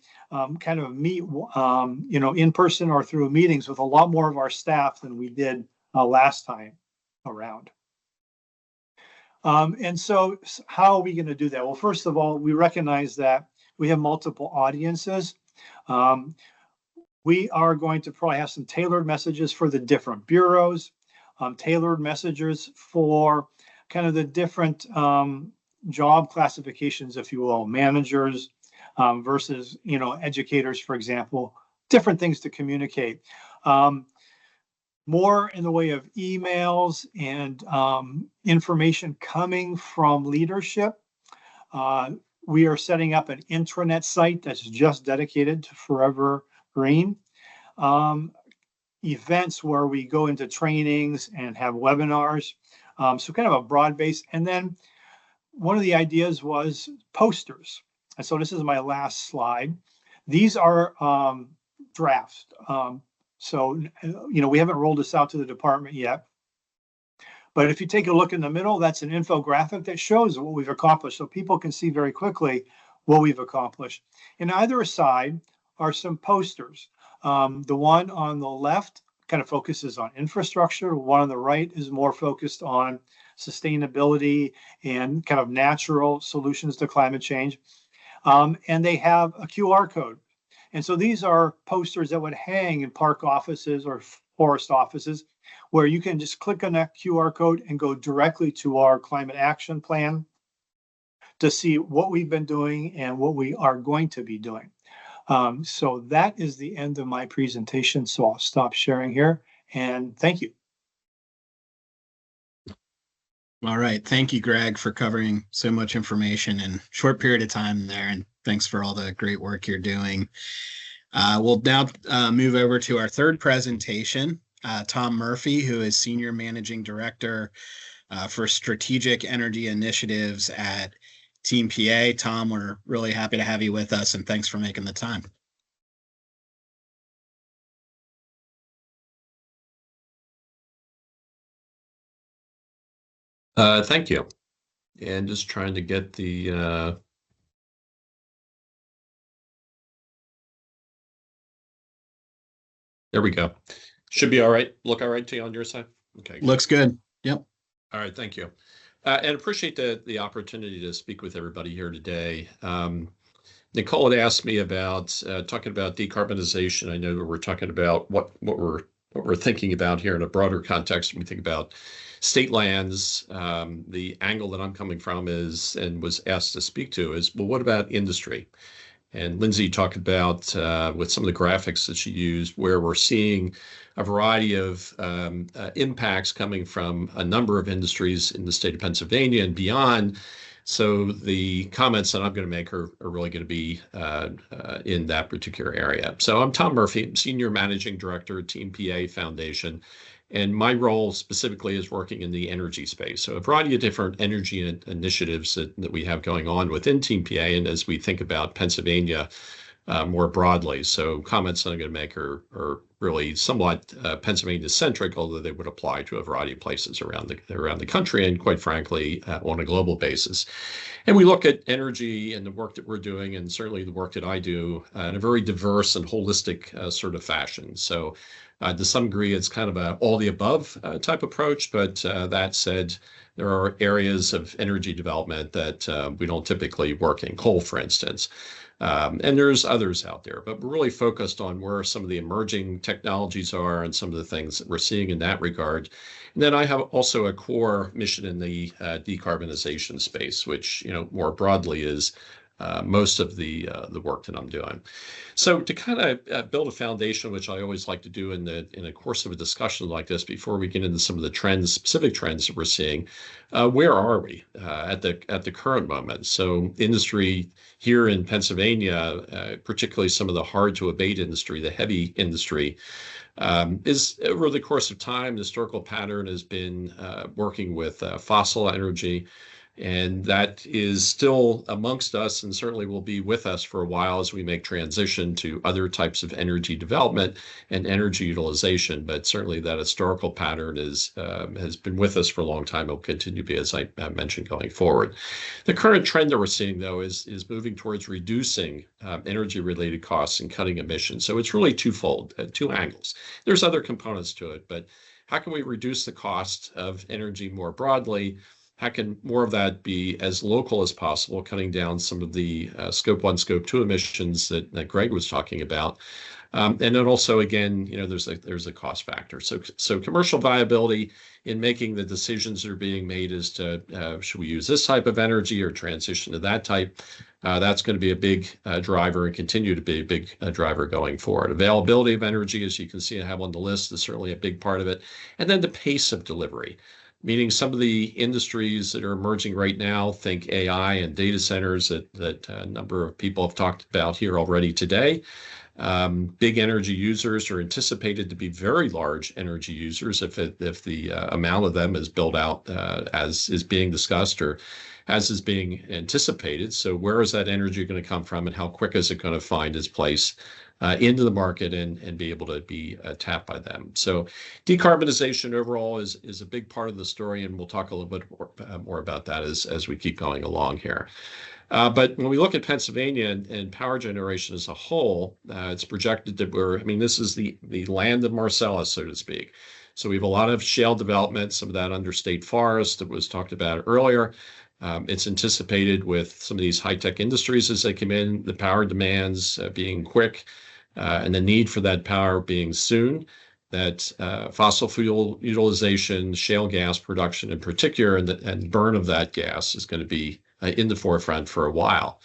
kind of meet, you know, in person or through meetings with a lot more of our staff than we did last time around. And so how are we going to do that? Well, first of all, we recognize that we have multiple audiences. We are going to probably have some tailored messages for the different bureaus, tailored messages for kind of the different job classifications, if you will, managers versus, you know, educators, for example, different things to communicate. More in the way of emails and information coming from leadership. We are setting up an intranet site that's just dedicated to Forever Green. Events where we go into trainings and have webinars. So kind of a broad base. And then one of the ideas was posters. And so this is my last slide. These are drafts. So, you know, we haven't rolled this out to the department yet. But if you take a look in the middle, that's an infographic that shows what we've accomplished. So people can see very quickly what we've accomplished. And either side are some posters. The one on the left kind of focuses on infrastructure. One on the right is more focused on sustainability and kind of natural solutions to climate change. And they have a QR code. And so these are posters that would hang in park offices or forest offices where you can just click on that QR code and go directly to our climate action plan to see what we've been doing and what we are going to be doing. So that is the end of my presentation. So I'll stop sharing here and thank you. All right. Thank you, Greg, for covering so much information in a short period of time there. And thanks for all the great work you're doing. We'll now move over to our third presentation. Tom Murphy, who is Senior Managing Director for Strategic Energy Initiatives at Team PA. Tom, we're really happy to have you with us, and thanks for making the time. Thank you. And just trying to get the there we go. Should be all right. Look all right to you on your side? Okay. Looks good. Yep. All right. Thank you. And appreciate the opportunity to speak with everybody here today. Nicole had asked me about talking about decarbonization. I know we're talking about what we're thinking about here in a broader context when we think about state lands. The angle that I'm coming from is, and was asked to speak to, is, well, what about industry? And Lindsay talked about with some of the graphics that she used, where we're seeing a variety of impacts coming from a number of industries in the state of Pennsylvania and beyond. So the comments that I'm going to make are really going to be in that particular area. So I'm Tom Murphy, Senior Managing Director at Team PA Foundation. And my role specifically is working in the energy space. So a variety of different energy initiatives that we have going on within Team PA, and as we think about Pennsylvania more broadly. So comments that I'm going to make are really somewhat Pennsylvania-centric, although they would apply to a variety of places around the country, and quite frankly, on a global basis. And we look at energy and the work that we're doing, and certainly the work that I do, in a very diverse and holistic sort of fashion. So to some degree, it's kind of a all the above type approach, but that said, there are areas of energy development that we don't typically work in, coal, for instance. And there's others out there, but we're really focused on where some of the emerging technologies are and some of the things that we're seeing in that regard. And then I have also a core mission in the decarbonization space, which, more broadly is most of the work that I'm doing. So to kind of build a foundation, which I always like to do in a course of a discussion like this, before we get into some of the specific trends that we're seeing, where are we at the current moment? So industry here in Pennsylvania, particularly some of the hard to abate industry, the heavy industry, is over the course of time, the historical pattern has been working with fossil energy. And that is still amongst us and certainly will be with us for a while as we make transition to other types of energy development and energy utilization. But certainly that historical pattern has been with us for a long time. It will continue to be, as I mentioned, going forward. The current trend that we're seeing, though, is moving towards reducing energy-related costs and cutting emissions. So it's really twofold, two angles. There's other components to it, but how can we reduce the cost of energy more broadly? How can more of that be as local as possible, cutting down some of the Scope 1, Scope 2 emissions that Greg was talking about? And then also, again, there's a cost factor. So commercial viability in making the decisions that are being made as to should we use this type of energy or transition to that type? That's going to be a big driver and continue to be a big driver going forward. Availability of energy, as you can see I have on the list, is certainly a big part of it. And then the pace of delivery. Meaning some of the industries that are emerging right now, think AI and data centers that a number of people have talked about here already today. Big energy users are anticipated to be very large energy users if the amount of them is built out as is being discussed or as is being anticipated. So where is that energy going to come from, and how quick is it going to find its place into the market and be able to be tapped by them? So decarbonization overall is a big part of the story, and we'll talk a little bit more about that as we keep going along here. But when we look at Pennsylvania and power generation as a whole, it's projected that this is the land of Marcellus, so to speak. So we have a lot of shale development, some of that under state forest that was talked about earlier. It's anticipated with some of these high-tech industries as they come in, the power demands being quick, and the need for that power being soon, that fossil fuel utilization, shale gas production in particular, and burn of that gas is going to be in the forefront for a while.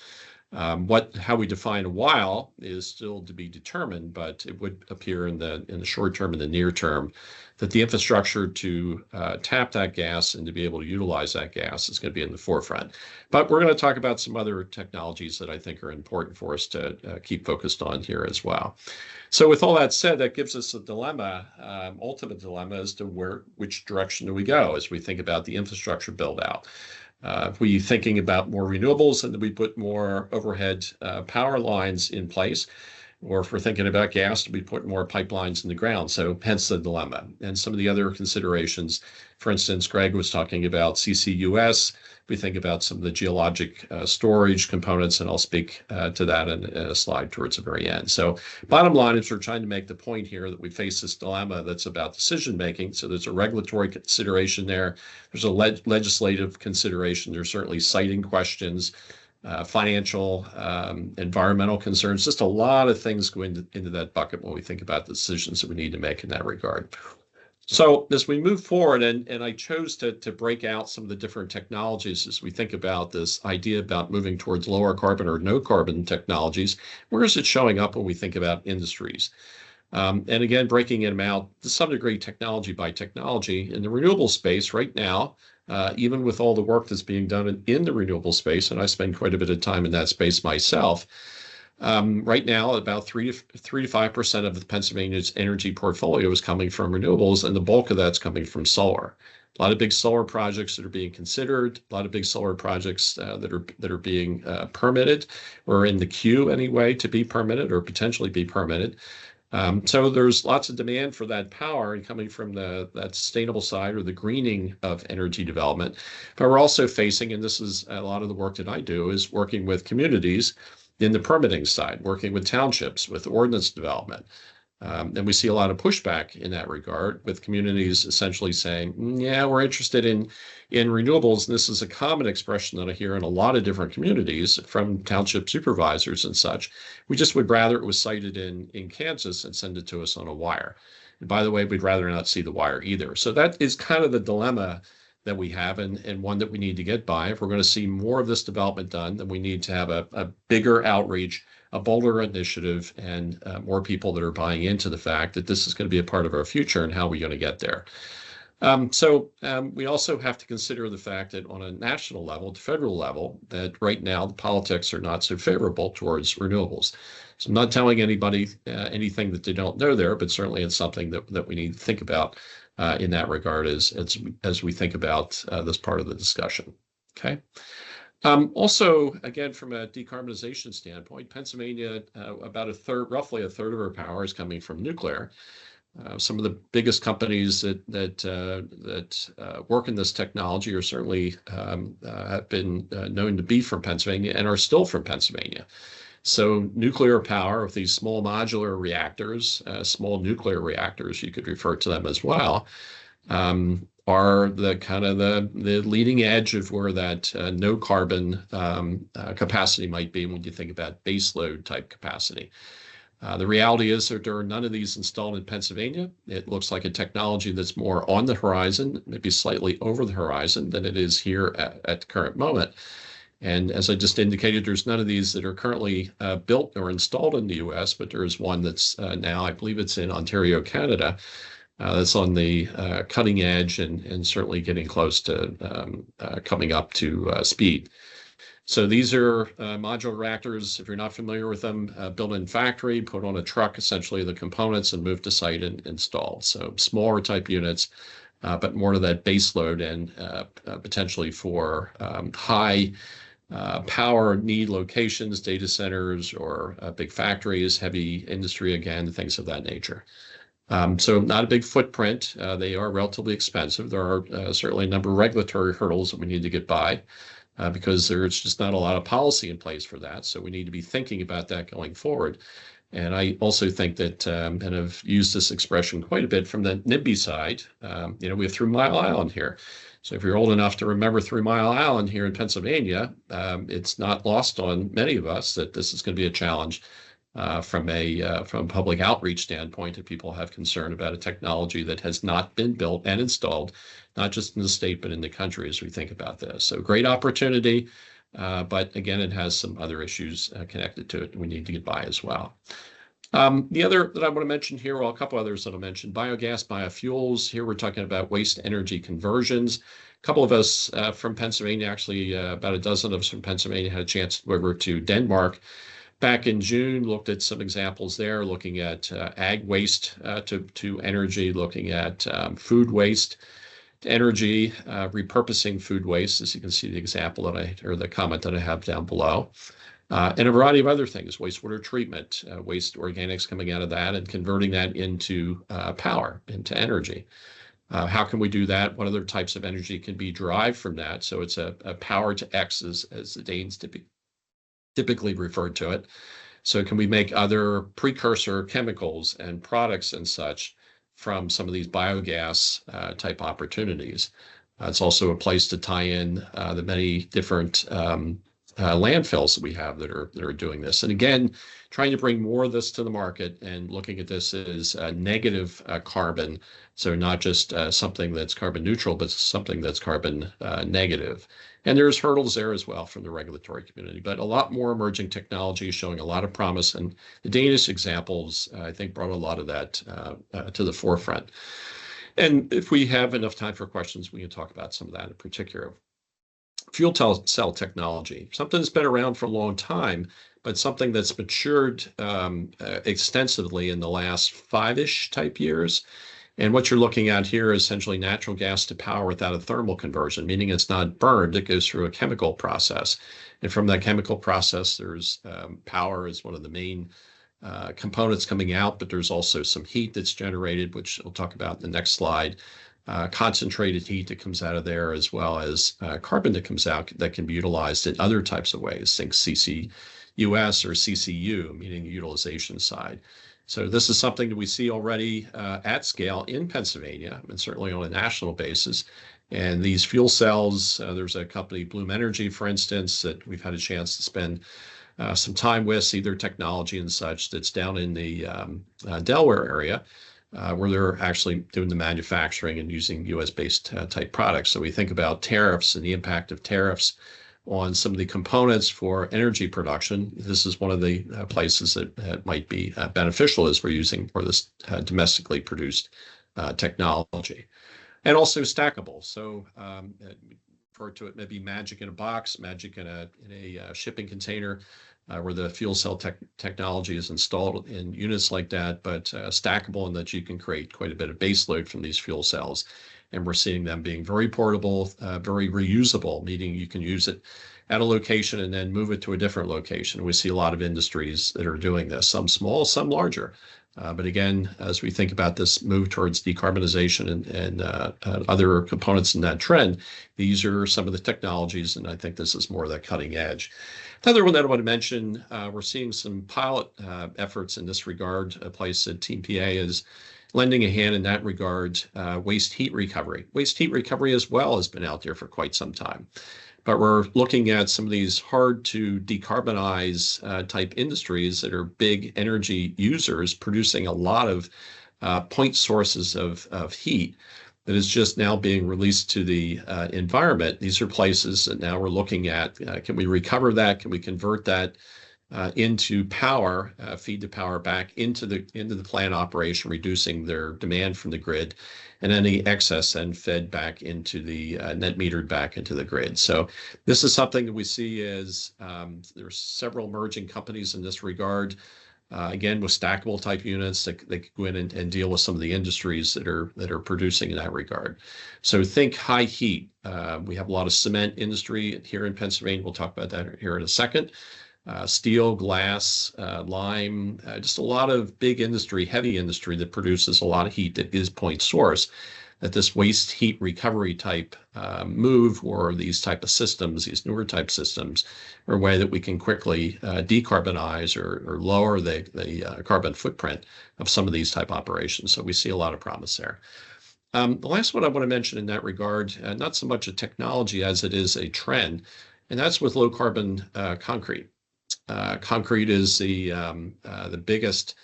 How we define a while is still to be determined, but it would appear in the short term and the near term that the infrastructure to tap that gas and to be able to utilize that gas is going to be in the forefront. But we're going to talk about some other technologies that I think are important for us to keep focused on here as well. So with all that said, that gives us a dilemma, ultimate dilemma as to which direction do we go as we think about the infrastructure build out. If we're thinking about more renewables and then we put more overhead power lines in place, or if we're thinking about gas, we put more pipelines in the ground. So hence the dilemma. And some of the other considerations, for instance, Greg was talking about CCUS. We think about some of the geologic storage components, and I'll speak to that in a slide towards the very end. So bottom line is we're trying to make the point here that we face this dilemma that's about decision making. So there's a regulatory consideration there. There's a legislative consideration. There's certainly siting questions, financial, environmental concerns, just a lot of things go into that bucket when we think about the decisions that we need to make in that regard. So as we move forward, and I chose to break out some of the different technologies as we think about this idea about moving towards lower carbon or no carbon technologies, where is it showing up when we think about industries? And again, breaking them out to some degree, technology by technology. In the renewable space right now, even with all the work that's being done in the renewable space, and I spend quite a bit of time in that space myself, right now, about 3 to 5% of Pennsylvania's energy portfolio is coming from renewables, and the bulk of that's coming from solar. A lot of big solar projects that are being considered, a lot of big solar projects that are being permitted, or in the queue anyway to be permitted or potentially be permitted. So there's lots of demand for that power and coming from that sustainable side or the greening of energy development. But we're also facing, and this is a lot of the work that I do, is working with communities in the permitting side, working with townships, with ordinance development. And we see a lot of pushback in that regard, with communities essentially saying, yeah, we're interested in renewables. And this is a common expression that I hear in a lot of different communities from township supervisors and such. We just would rather it was sited in Kansas and send it to us on a wire. And by the way, we'd rather not see the wire either. So that is kind of the dilemma that we have, and one that we need to get by. If we're going to see more of this development done, then we need to have a bigger outreach, a bolder initiative, and more people that are buying into the fact that this is going to be a part of our future and how we're going to get there. So we also have to consider the fact that on a national level, the federal level, that right now the politics are not so favorable towards renewables. So I'm not telling anybody anything that they don't know there, but certainly it's something that we need to think about in that regard as we think about this part of the discussion. Okay. Also, again, from a decarbonization standpoint, Pennsylvania, about roughly a third of our power is coming from nuclear. Some of the biggest companies that work in this technology are certainly have been known to be from Pennsylvania and are still from Pennsylvania. So nuclear power with these small modular reactors, small nuclear reactors, you could refer to them as well, are the kind of the leading edge of where that no carbon capacity might be when you think about baseload type capacity. The reality is that there are none of these installed in Pennsylvania. It looks like a technology that's more on the horizon, maybe slightly over the horizon than it is here at the current moment. And as I just indicated, there's none of these that are currently built or installed in the US, but there is one that's now, I believe it's in Ontario, Canada, that's on the cutting edge and certainly getting close to coming up to speed. So these are modular reactors, if you're not familiar with them, built in factory, put on a truck, essentially the components, and moved to site and installed. So smaller type units, but more to that base load and potentially for high power need locations, data centers, or big factories, heavy industry, again, things of that nature. So not a big footprint. They are relatively expensive. There are certainly a number of regulatory hurdles that we need to get by because there's just not a lot of policy in place for that. So we need to be thinking about that going forward. And I also think that, and I've used this expression quite a bit from the NIMBY side, we have 3 Mile Island here. So if you're old enough to remember 3 Mile Island here in Pennsylvania, it's not lost on many of us that this is going to be a challenge from a public outreach standpoint, that people have concern about a technology that has not been built and installed, not just in the state, but in the country as we think about this. So great opportunity. But again, it has some other issues connected to it we need to get by as well. The other that I want to mention here, well, a couple others that I'll mention, biogas, biofuels. Here we're talking about waste energy conversions. A couple of us from Pennsylvania, actually about a dozen of us from Pennsylvania had a chance to go over to Denmark back in June, looked at some examples there, looking at ag waste to energy, looking at food waste to energy, repurposing food waste, as you can see the example or the comment that I have down below. And a variety of other things, wastewater treatment, waste organics coming out of that and converting that into power, into energy. How can we do that? What other types of energy can be derived from that? So it's a power to X, as the Danes typically referred to it. So can we make other precursor chemicals and products and such from some of these biogas type opportunities? It's also a place to tie in the many different landfills that we have that are doing this. And again, trying to bring more of this to the market and looking at this as negative carbon. So not just something that's carbon neutral, but something that's carbon negative. And there's hurdles there as well from the regulatory community, but a lot more emerging technology showing a lot of promise. And the Danish examples, I think, brought a lot of that to the forefront. And if we have enough time for questions, we can talk about some of that in particular. Fuel cell technology, something that's been around for a long time, but something that's matured extensively in the last 5-ish type years. And what you're looking at here is essentially natural gas to power without a thermal conversion, meaning it's not burned, it goes through a chemical process. And from that chemical process, there's power is one of the main components coming out, but there's also some heat that's generated, which we'll talk about in the next slide. Concentrated heat that comes out of there, as well as carbon that comes out that can be utilized in other types of ways. Think CCUS or CCU, meaning the utilization side. So this is something that we see already at scale in Pennsylvania, and certainly on a national basis. And these fuel cells, there's a company, Bloom Energy, for instance, that we've had a chance to spend some time with, see their technology and such, that's down in the Delaware area. Where they're actually doing the manufacturing and using US-based type products. So we think about tariffs and the impact of tariffs on some of the components for energy production. This is one of the places that might be beneficial as we're using for this domestically produced technology. And also stackable. So refer to it maybe magic in a box, magic in a shipping container. Where the fuel cell technology is installed in units like that, but stackable in that you can create quite a bit of base load from these fuel cells. And we're seeing them being very portable, very reusable, meaning you can use it at a location and then move it to a different location. We see a lot of industries that are doing this, some small, some larger. But again, as we think about this move towards decarbonization and other components in that trend, these are some of the technologies, and I think this is more of that cutting edge. Another one that I want to mention, we're seeing some pilot efforts in this regard. A place that Team PA is lending a hand in that regard, waste heat recovery. Waste heat recovery as well has been out there for quite some time. But we're looking at some of these hard to decarbonize type industries that are big energy users producing a lot of point sources of heat that is just now being released to the environment. These are places that now we're looking at, can we recover that? Can we convert that into power, feed the power back into the plant operation, reducing their demand from the grid, and any excess then fed back into the net metered back into the grid. So this is something that we see as there's several emerging companies in this regard. Again, with stackable type units that could go in and deal with some of the industries that are producing in that regard. So think high heat. We have a lot of cement industry here in Pennsylvania. We'll talk about that here in a second. Steel, glass, lime, just a lot of big industry, heavy industry that produces a lot of heat that is point source. That this waste heat recovery type move, or these type of systems, these newer type systems, are a way that we can quickly decarbonize or lower the carbon footprint of some of these type operations. So we see a lot of promise there. The last one I want to mention in that regard, not so much a technology as it is a trend, and that's with low carbon concrete. Concrete is the biggest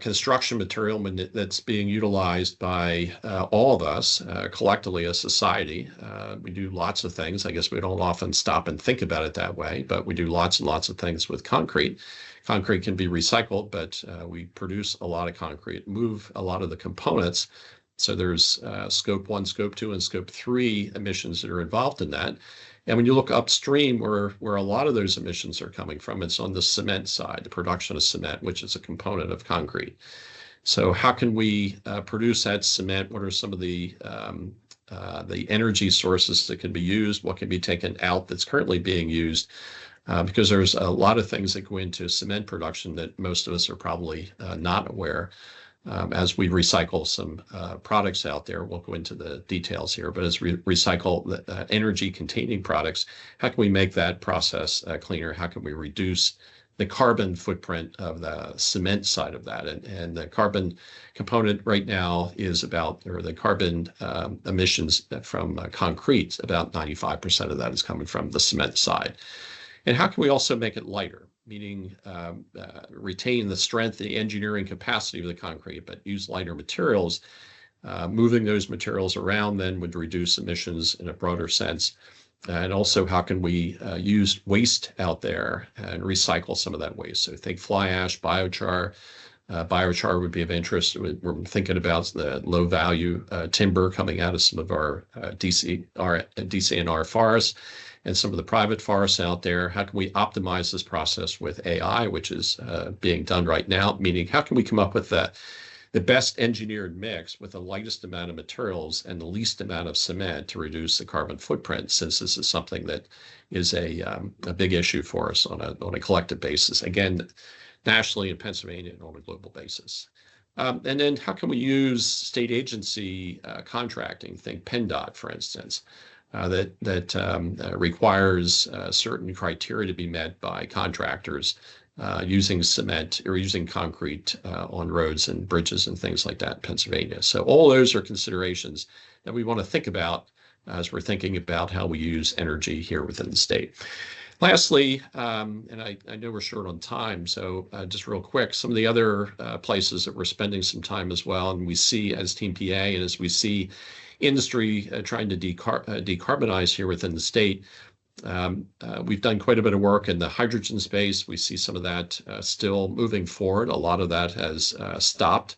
construction material that's being utilized by all of us collectively as society. We do lots of things. I guess we don't often stop and think about it that way, but we do lots and lots of things with concrete. Concrete can be recycled, but we produce a lot of concrete, move a lot of the components. So there's scope 1, scope 2, and scope 3 emissions that are involved in that. And when you look upstream where a lot of those emissions are coming from, it's on the cement side, the production of cement, which is a component of concrete. So how can we produce that cement? What are some of the energy sources that can be used? What can be taken out that's currently being used? Because there's a lot of things that go into cement production that most of us are probably not aware. As we recycle some products out there, we'll go into the details here, but as we recycle the energy-containing products, how can we make that process cleaner? How can we reduce the carbon footprint of the cement side of that? And the carbon component right now is about, or the carbon emissions from concrete, about 95% of that is coming from the cement side. And how can we also make it lighter? Meaning retain the strength, the engineering capacity of the concrete, but use lighter materials. Moving those materials around then would reduce emissions in a broader sense. And also, how can we use waste out there and recycle some of that waste? So think fly ash, biochar. Biochar would be of interest. We're thinking about the low value timber coming out of some of our DCNR forests and some of the private forests out there. How can we optimize this process with AI, which is being done right now? Meaning, how can we come up with the best engineered mix with the lightest amount of materials and the least amount of cement to reduce the carbon footprint, since this is something that is a big issue for us on a collective basis, again, nationally in Pennsylvania and on a global basis. And then how can we use state agency contracting? Think PennDOT, for instance. That requires certain criteria to be met by contractors using cement or using concrete on roads and bridges and things like that in Pennsylvania. So all those are considerations that we want to think about as we're thinking about how we use energy here within the state. Lastly, and I know we're short on time, so just real quick, some of the other places that we're spending some time as well, and we see as Team PA and as we see industry trying to decarbonize here within the state. We've done quite a bit of work in the hydrogen space. We see some of that still moving forward. A lot of that has stopped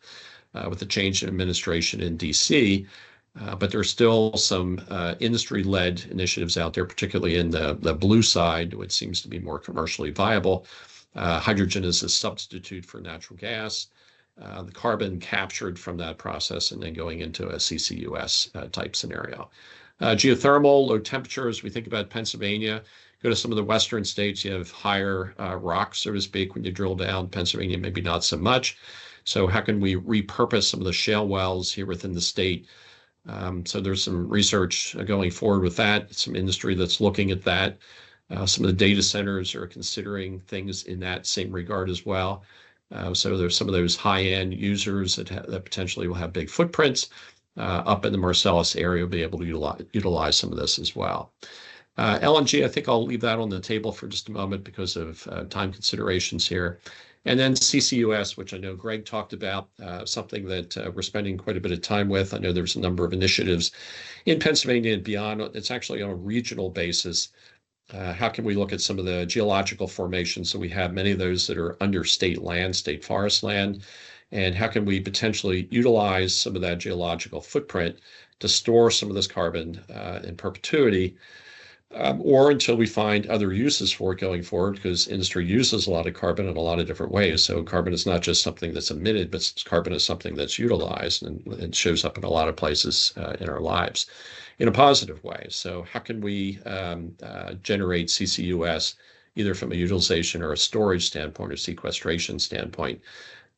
with the change in administration in DC, but there's still some industry-led initiatives out there, particularly in the blue side, which seems to be more commercially viable. Hydrogen is a substitute for natural gas. The carbon captured from that process and then going into a CCUS type scenario. Geothermal, low temperatures, we think about Pennsylvania, go to some of the western states, you have higher rock, so to speak, when you drill down. Pennsylvania, maybe not so much. So how can we repurpose some of the shale wells here within the state? So there's some research going forward with that, some industry that's looking at that. Some of the data centers are considering things in that same regard as well. So there's some of those high-end users that potentially will have big footprints up in the Marcellus area, will be able to utilize some of this as well. LNG, I think I'll leave that on the table for just a moment because of time considerations here. And then CCUS, which I know Greg talked about, something that we're spending quite a bit of time with. I know there's a number of initiatives in Pennsylvania and beyond. It's actually on a regional basis. How can we look at some of the geological formations? So we have many of those that are under state land, state forest land. And how can we potentially utilize some of that geological footprint to store some of this carbon in perpetuity, or until we find other uses for it going forward, because industry uses a lot of carbon in a lot of different ways. So carbon is not just something that's emitted, but carbon is something that's utilized, and it shows up in a lot of places in our lives in a positive way. So how can we generate CCUS either from a utilization or a storage standpoint or sequestration standpoint?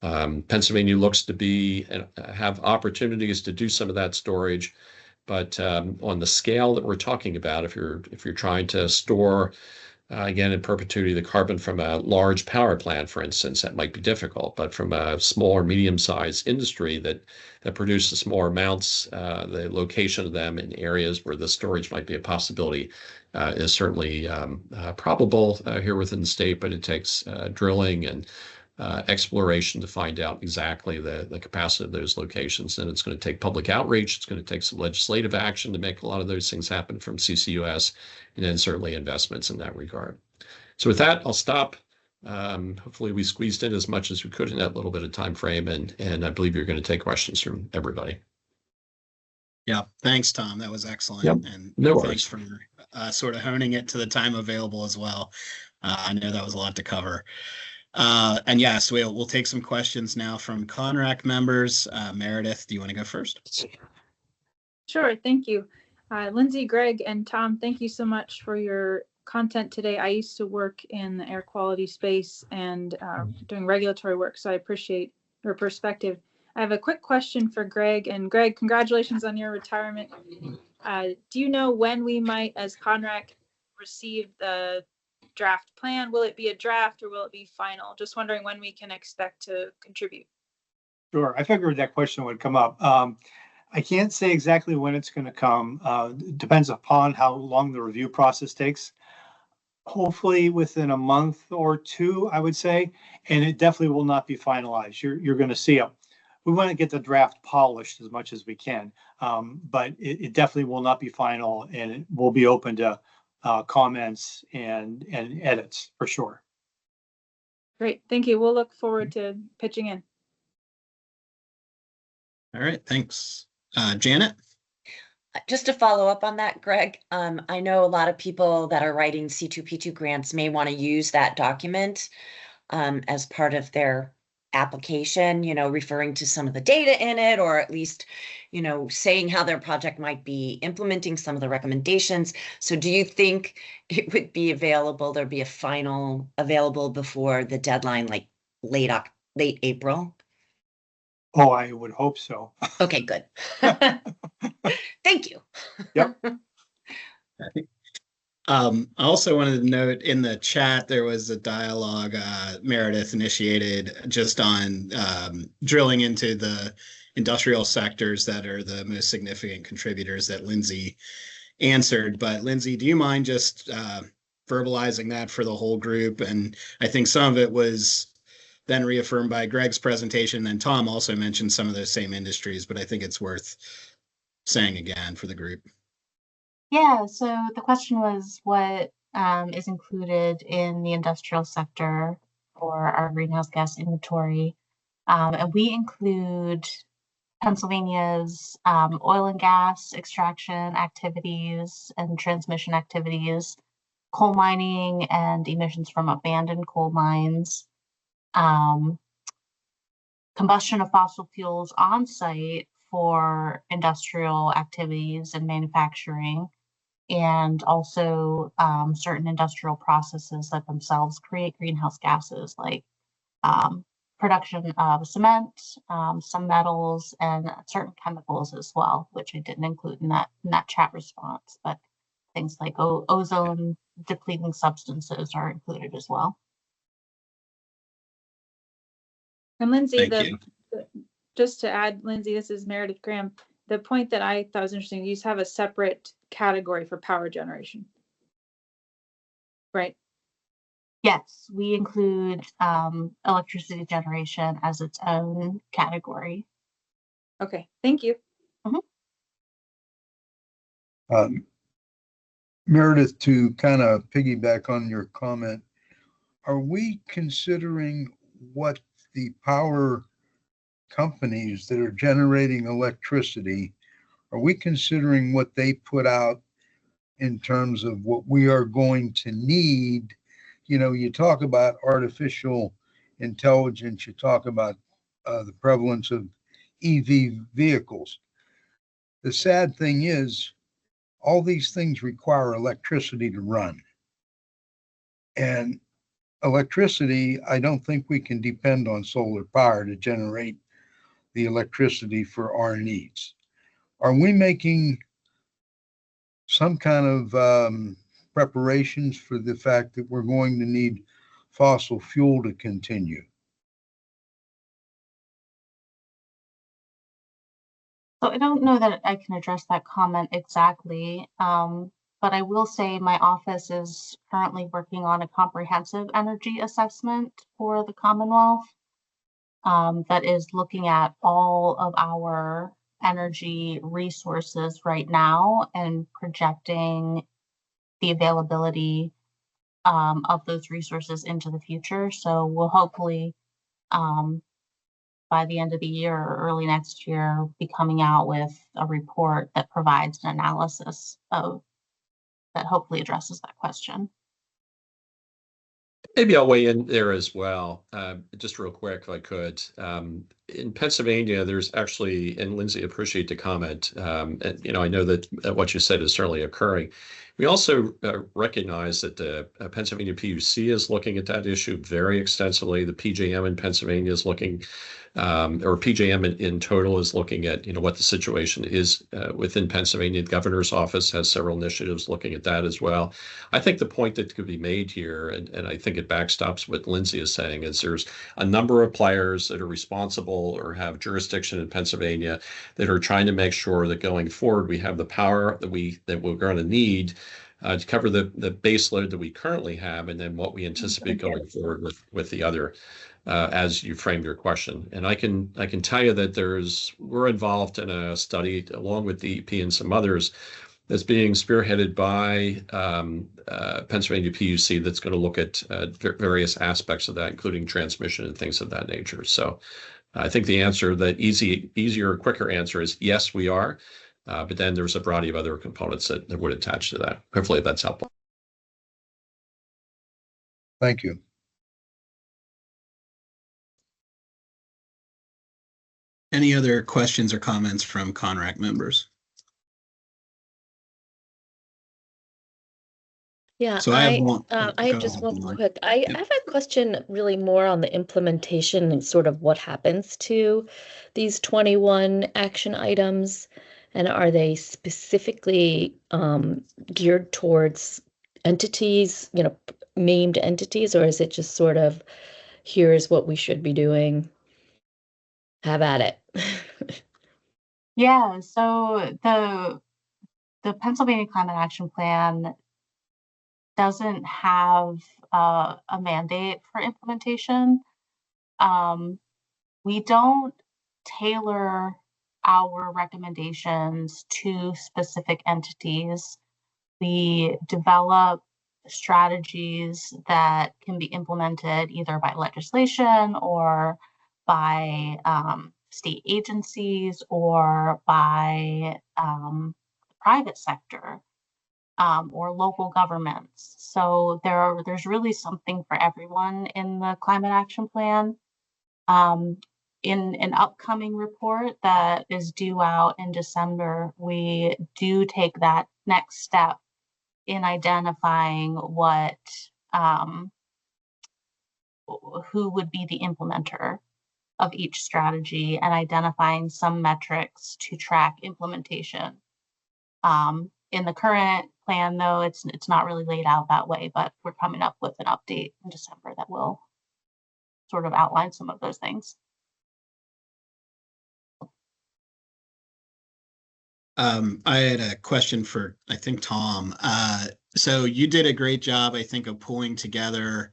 Pennsylvania looks to be have opportunities to do some of that storage, but on the scale that we're talking about, if you're trying to store again in perpetuity the carbon from a large power plant, for instance, that might be difficult. But from a small or medium-sized industry that produces smaller amounts, the location of them in areas where the storage might be a possibility is certainly probable here within the state. But it takes drilling and exploration to find out exactly the capacity of those locations. And it's going to take public outreach. It's going to take some legislative action to make a lot of those things happen from CCUS, and then certainly investments in that regard. So with that, I'll stop. Hopefully we squeezed in as much as we could in that little bit of time frame, and I believe you're going to take questions from everybody. Yeah, thanks, Tom. That was excellent. Yep. And No thanks for sort of honing it to the time available as well. I know that was a lot to cover. And yes, we'll take some questions now from CONRAC members. Meredith, do you want to go first? Sure, thank you. Lindsay, Greg, and Tom, thank you so much for your content today. I used to work in the air quality space and doing regulatory work, so I appreciate your perspective. I have a quick question for Greg. And Greg, congratulations on your retirement. Do you know when we might, as CONRAC, receive the draft plan? Will it be a draft or will it be final? Just wondering when we can expect to contribute. Sure, I figured that question would come up. I can't say exactly when it's going to come. It depends upon how long the review process takes. Hopefully within a month or two, I would say, and it definitely will not be finalized. You're going to see it. We want to get the draft polished as much as we can, but it definitely will not be final, and it will be open to comments and edits for sure. Great, thank you. We'll look forward to pitching in. All right, thanks. Janet? Just to follow up on that, Greg, I know a lot of people that are writing C2P2 grants may want to use that document as part of their application, referring to some of the data in it, or at least, saying how their project might be implementing some of the recommendations. So do you think it would be available, there'd be a final available before the deadline, like late April? Oh, I would hope so. Okay, good. Thank you. Yep. I also wanted to note in the chat, there was a dialogue Meredith initiated just on drilling into the industrial sectors that are the most significant contributors that Lindsay answered. But Lindsay, do you mind just verbalizing that for the whole group? And I think some of it was then reaffirmed by Greg's presentation. And Tom also mentioned some of those same industries, but I think it's worth saying again for the group. Yeah, so the question was what is included in the industrial sector for our greenhouse gas inventory. And we include Pennsylvania's oil and gas extraction activities and transmission activities, coal mining and emissions from abandoned coal mines, combustion of fossil fuels on site for industrial activities and manufacturing, and also certain industrial processes that themselves create greenhouse gases, like production of cement, some metals, and certain chemicals as well, which I didn't include in that chat response, but things like ozone depleting substances are included as well. And Lindsay, Just to add, Lindsay, this is Meredith Graham. The point that I thought was interesting, you have a separate category for power generation, right? Yes, we include electricity generation as its own category. Okay, thank you. Meredith, to kind of piggyback on your comment, are we considering what the power companies that are generating electricity, are we considering what they put out in terms of what we are going to need? You talk about artificial intelligence, you talk about the prevalence of EV vehicles. The sad thing is, all these things require electricity to run. And electricity, I don't think we can depend on solar power to generate the electricity for our needs. Are we making some kind of preparations for the fact that we're going to need fossil fuel to continue? So I don't know that I can address that comment exactly. But I will say my office is currently working on a comprehensive energy assessment for the Commonwealth that is looking at all of our energy resources right now and projecting the availability of those resources into the future. So we'll hopefully by the end of the year or early next year be coming out with a report that provides an analysis of that hopefully addresses that question. Maybe I'll weigh in there as well, just real quick if I could. In Pennsylvania, there's actually, and Lindsay, appreciate the comment. And, you know, I know that what you said is certainly occurring. We also recognize that the Pennsylvania PUC is looking at that issue very extensively. The PJM in Pennsylvania is looking, or PJM in total is looking at, you know, what the situation is within Pennsylvania. The governor's office has several initiatives looking at that as well. I think the point that could be made here, and I think it backstops what Lindsay is saying, is there's a number of players that are responsible or have jurisdiction in Pennsylvania that are trying to make sure that going forward we have the power that we're going to need to cover the base load that we currently have, and then what we anticipate going forward with the other, as you framed your question. And I can tell you that we're involved in a study along with DEP and some others that's being spearheaded by Pennsylvania PUC that's going to look at various aspects of that, including transmission and things of that nature. So I think the answer, the easier, quicker answer is yes, we are. But then there's a variety of other components that would attach to that. Hopefully that's helpful. Thank you. Any other questions or comments from CONRAC members? Yeah, So I have one. I have Go just ahead, one Lauren. quick. I have a question really more on the implementation and sort of what happens to these 21 action items. And are they specifically geared towards entities, you know, named entities, or is it just sort of, here's what we should be doing, have at it? Yeah, so the Pennsylvania Climate Action Plan doesn't have a mandate for implementation. We don't tailor our recommendations to specific entities. We develop strategies that can be implemented either by legislation or by state agencies or by private sector or local governments. So there's really something for everyone in the Climate Action Plan. In an upcoming report that is due out in December, we do take that next step in identifying who would be the implementer of each strategy and identifying some metrics to track implementation. In the current plan, though, it's not really laid out that way, but we're coming up with an update in December that will sort of outline some of those things. I had a question for, I think, Tom. So you did a great job, I think, of pulling together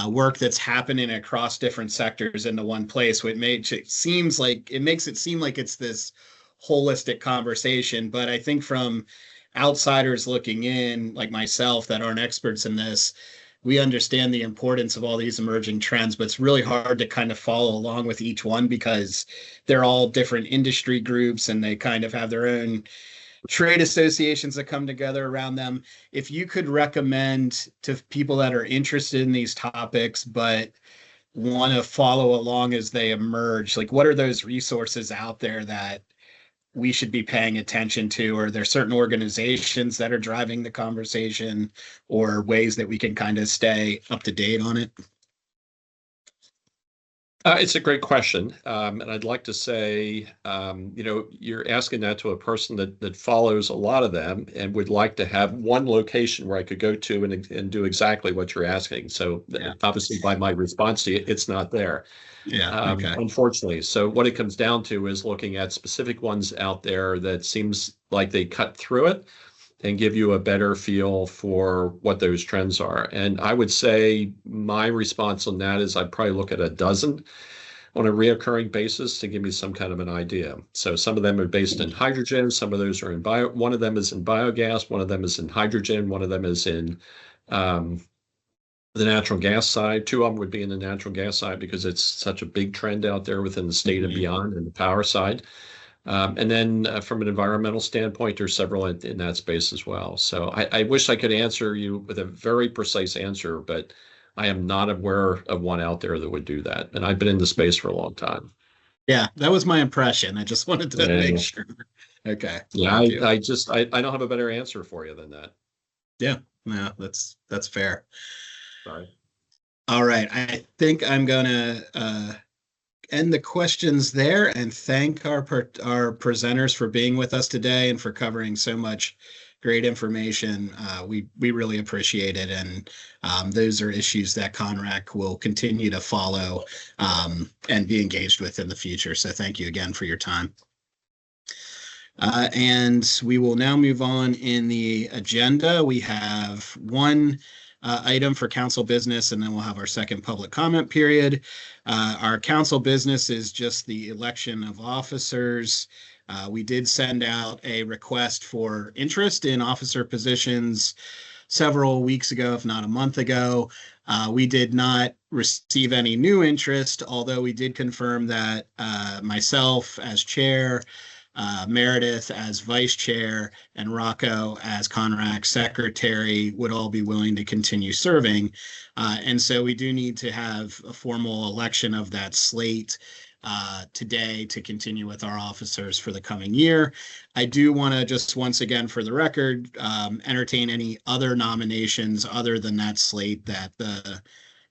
work that's happening across different sectors into one place. It makes it seem like it's this holistic conversation. But I think from outsiders looking in, like myself, that aren't experts in this, we understand the importance of all these emerging trends, but it's really hard to kind of follow along with each one because they're all different industry groups and they kind of have their own trade associations that come together around them. If you could recommend to people that are interested in these topics, but want to follow along as they emerge, like what are those resources out there that we should be paying attention to? Or are there certain organizations that are driving the conversation or ways that we can kind of stay up to date on it? It's a great question. And I'd like to say, you're asking that to a person that follows a lot of them and would like to have one location where I could go to and do exactly what you're asking. So obviously by my response to you, it's not there. Yeah. Okay. Unfortunately. So what it comes down to is looking at specific ones out there that seems like they cut through it and give you a better feel for what those trends are. And I would say my response on that is I'd probably look at a dozen on a reoccurring basis to give me some kind of an idea. So some of them are based in hydrogen, some of those are in one of them is in biogas, one of them is in hydrogen, one of them is in the natural gas side. Two of them would be in the natural gas side because it's such a big trend out there within the state and beyond in the power side. And then from an environmental standpoint, there's several in that space as well. So I wish I could answer you with a very precise answer, but I am not aware of one out there that would do that. And I've been in the space for a long time. Yeah, that was my impression. I just wanted to make sure. Okay. Yeah, I don't have a better answer for you than that. Yeah, no, that's fair. Sorry. All right. I think I'm gonna end the questions there and thank our presenters for being with us today and for covering so much great information. We really appreciate it, and those are issues that CONRAC will continue to follow and be engaged with in the future. So thank you again for your time. And we will now move on in the agenda. We have one item for council business, and then we'll have our second public comment period. Our council business is just the election of officers. We did send out a request for interest in officer positions several weeks ago, if not a month ago. We did not receive any new interest, although we did confirm that myself as chair, Meredith as vice chair, and Rocco as CONRAC secretary would all be willing to continue serving. And so we do need to have a formal election of that slate today to continue with our officers for the coming year. I do want to just once again, for the record, entertain any other nominations other than that slate that the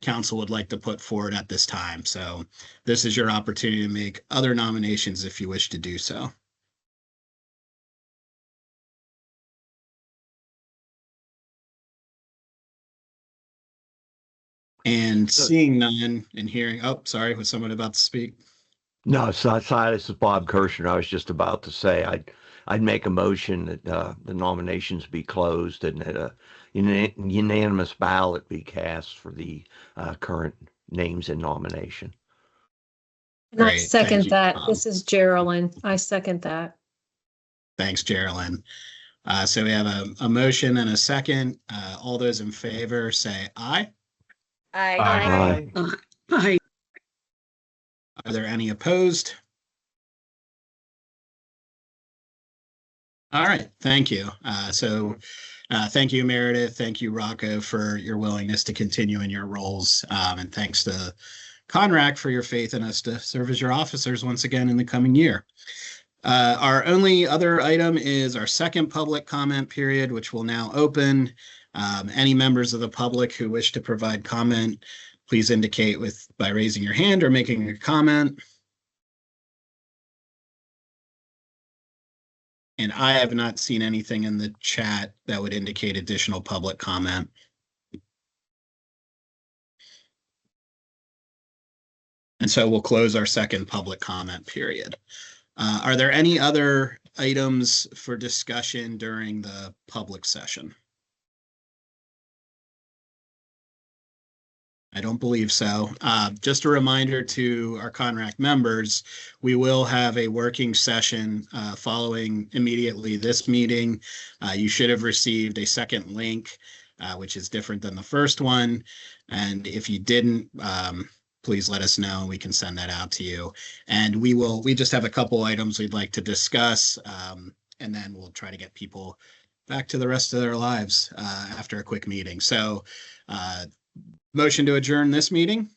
council would like to put forward at this time. So this is your opportunity to make other nominations if you wish to do so. And seeing none and hearing, oh, sorry, was someone about to speak? No, it's not. This is Bob Kirshner. I was just about to say I'd make a motion that the nominations be closed and that a unanimous ballot be cast for the current names in nomination. And I Great, second thank you, that. Bob. This is Geraldine. I second that. Thanks, Geraldine. So we have a motion and a second. All those in favor say aye. Aye. Aye. Are there any opposed? All right, thank you. Thank you, Meredith. Thank you, Rocco, for your willingness to continue in your roles. And thanks to CONRAC for your faith in us to serve as your officers once again in the coming year. Our only other item is our second public comment period, which will now open. Any members of the public who wish to provide comment, please indicate by raising your hand or making a comment. And I have not seen anything in the chat that would indicate additional public comment. And so we'll close our second public comment period. Are there any other items for discussion during the public session? I don't believe so. Just a reminder to our CONRAC members, we will have a working session following immediately this meeting. You should have received a second link, which is different than the first one. And if you didn't, please let us know and we can send that out to you. And we just have a couple items we'd like to discuss, and then we'll try to get people back to the rest of their lives after a quick meeting. So motion to adjourn this meeting.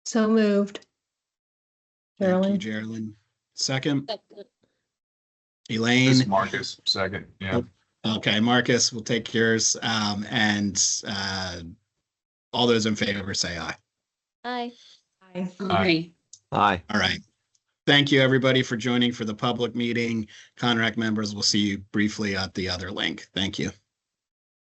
So moved. Thank you, Geraldine. Geraldine. Second, Second. Elaine. This is Marcus, second, yeah. Okay, Marcus, we'll take yours. And all those in favor say aye. Aye. Aye. Aye. Aye. All right. Thank you, everybody, for joining for the public meeting. CONRAC members will see you briefly at the other link. Thank you.